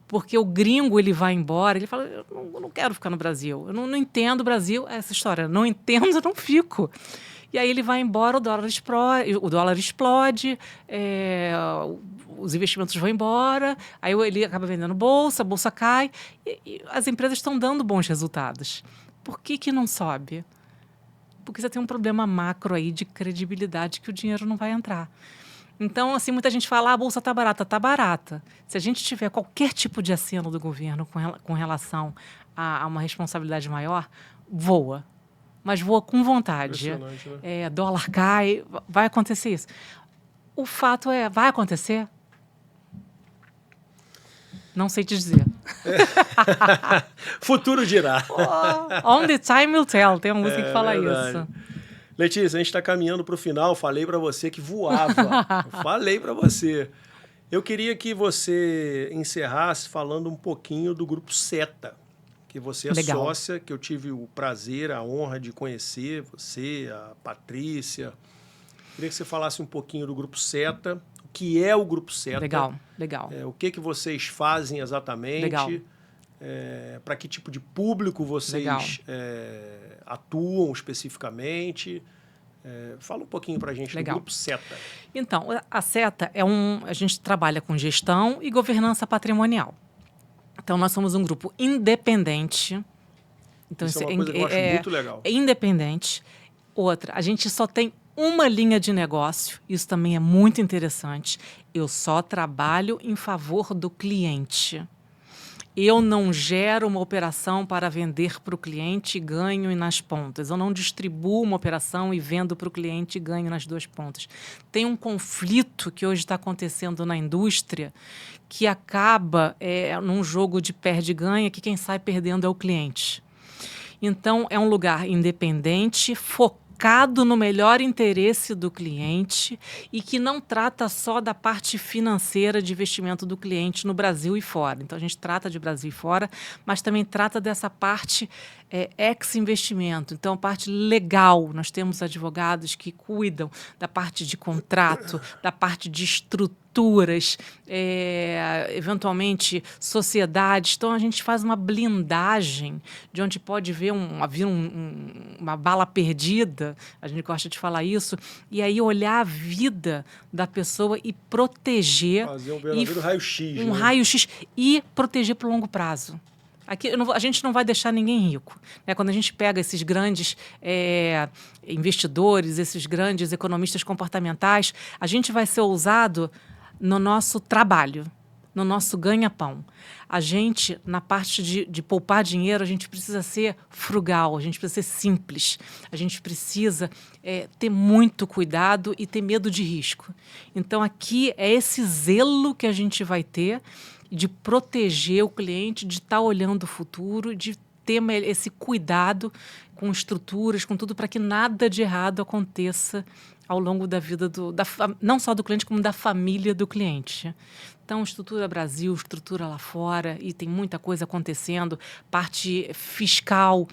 Porque o gringo, ele vai embora, ele fala, eu não quero ficar no Brasil, eu não entendo o Brasil, essa história, não entendo, eu não fico. E aí ele vai embora, o dólar explode, os investimentos vão embora, aí ele acaba vendendo bolsa, a bolsa cai, e as empresas estão dando bons resultados. Por que não sobe? Porque você tem um problema macro aí de credibilidade que o dinheiro não vai entrar. Então, assim, muita gente fala, a bolsa está barata. Está barata. Se a gente tiver qualquer tipo de aceno do governo com relação a uma responsabilidade maior, voa. Mas voa com vontade. Impressionante, né? Dólar cai, vai acontecer isso. O fato vai acontecer? Não sei te dizer. Futuro dirá. On the time will tell. Tem uma música que fala verdade. isso. Letícia, a gente está caminhando para o final. Falei para você que voava. Falei para você. Eu queria que você encerrasse falando um pouquinho do Grupo Seta, que você é Legal. sócia, que eu tive o prazer, a honra de conhecer você, a Patrícia. Queria que você falasse um pouquinho do Grupo Seta, o que é o Grupo Seta. Legal. O que vocês fazem exatamente. Legal. Para que tipo de público vocês atuam especificamente. Fala um pouquinho para a gente do Grupo Seta. Então, a Seta a gente trabalha com gestão e governança patrimonial. Então, nós somos um grupo independente. Então, isso é uma coisa que eu acho muito legal. É independente. Outra, a gente só tem uma linha de negócio. Isso também é muito interessante. Eu só trabalho em favor do cliente. Eu não gero uma operação para vender para o cliente e ganho nas pontas. Eu não distribuo uma operação e vendo para o cliente e ganho nas duas pontas. Tem um conflito que hoje está acontecendo na indústria que acaba num jogo de perde-ganha que quem sai perdendo é o cliente. Então, é um lugar independente, focado no melhor interesse do cliente e que não trata só da parte financeira de investimento do cliente no Brasil e fora. Então, a gente trata de Brasil e fora, mas também trata dessa parte ex-investimento. Então, a parte legal. Nós temos advogados que cuidam da parte de contrato, da parte de estruturas, eventualmente sociedades. Então, a gente faz uma blindagem de onde pode vir uma bala perdida, a gente gosta de falar isso, e aí olhar a vida da pessoa e proteger. Fazer um verdadeiro raio-x. Um raio-x e proteger para o longo prazo. Aqui, a gente não vai deixar ninguém rico. Né? Quando a gente pega esses grandes investidores, esses grandes economistas comportamentais, a gente vai ser ousado no nosso trabalho, no nosso ganha-pão. A gente, na parte de poupar dinheiro, a gente precisa ser frugal, a gente precisa ser simples, a gente precisa ter muito cuidado e ter medo de risco. Então, aqui é esse zelo que a gente vai ter de proteger o cliente, de estar olhando o futuro, de ter esse cuidado com estruturas, com tudo, para que nada de errado aconteça ao longo da vida, não só do cliente, como da família do cliente. Então, estrutura Brasil, estrutura lá fora, e tem muita coisa acontecendo. Parte fiscal,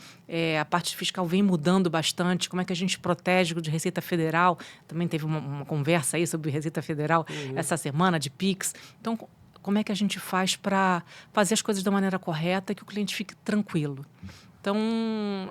a parte fiscal vem mudando bastante. Como é que a gente protege de Receita Federal? Também teve uma conversa aí sobre Receita Federal essa semana, de PIX. Então, como é que a gente faz para fazer as coisas da maneira correta, que o cliente fique tranquilo? Então,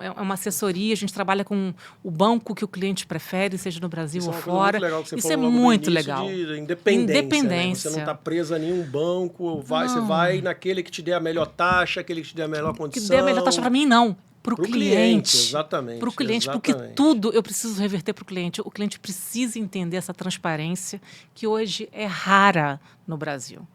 é uma assessoria, a gente trabalha com o banco que o cliente prefere, seja no Brasil ou fora. Isso é muito legal. De independência. Né? Você não está presa a nenhum banco, você vai naquele que te dê a melhor taxa, aquele que te dê a melhor condição. Que dê a melhor taxa para mim, não. Para o cliente. Exatamente. Para o cliente, porque tudo eu preciso reverter para o cliente. O cliente precisa entender essa transparência que hoje é rara no Brasil.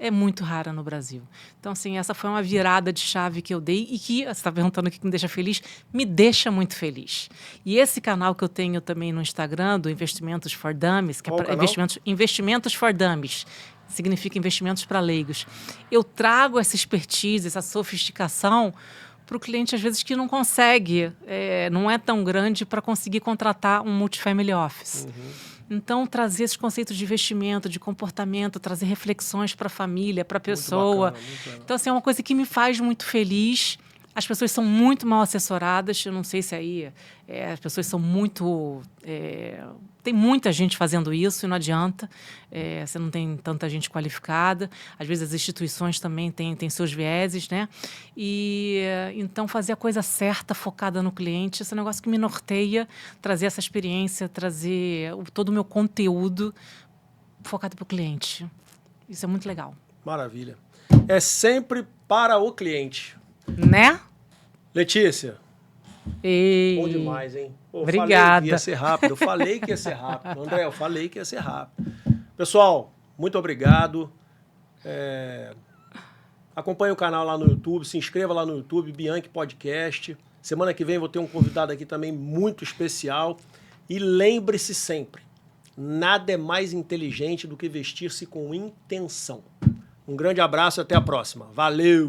É muito rara no Brasil. Então, assim, essa foi uma virada de chave que eu dei e que, você está perguntando o que me deixa feliz, me deixa muito feliz. E esse canal que eu tenho também no Instagram, do Investimentos for Dummies, que é para Investimentos for Dummies, significa investimentos para leigos. Eu trago essa expertise, essa sofisticação para o cliente, às vezes, que não consegue, não é tão grande para conseguir contratar um multifamily office. Então, trazer esses conceitos de investimento, de comportamento, trazer reflexões para a família, para a pessoa. Muito bacana. Então, assim, é uma coisa que me faz muito feliz. As pessoas são muito mal assessoradas. Eu não sei se aí as pessoas são muito... tem muita gente fazendo isso e não adianta. Você não tem tanta gente qualificada. Às vezes as instituições também têm seus vieses, né? E então fazer a coisa certa, focada no cliente, esse é um negócio que me norteia, trazer essa experiência, trazer todo o meu conteúdo focado para o cliente. Isso é muito legal. Maravilha. É sempre para o cliente. Né? Letícia. Ei. Bom demais, hein? Obrigada. Eu falei que ia ser rápido. Eu falei que ia ser rápido. André, eu falei que ia ser rápido. Pessoal, muito obrigado. Acompanhe o canal lá no YouTube, se inscreva lá no YouTube, Bianchi Podcast. Semana que vem vou ter um convidado aqui também muito especial. E lembre-se sempre, nada é mais inteligente do que vestir-se com intenção. Um grande abraço e até a próxima. Valeu!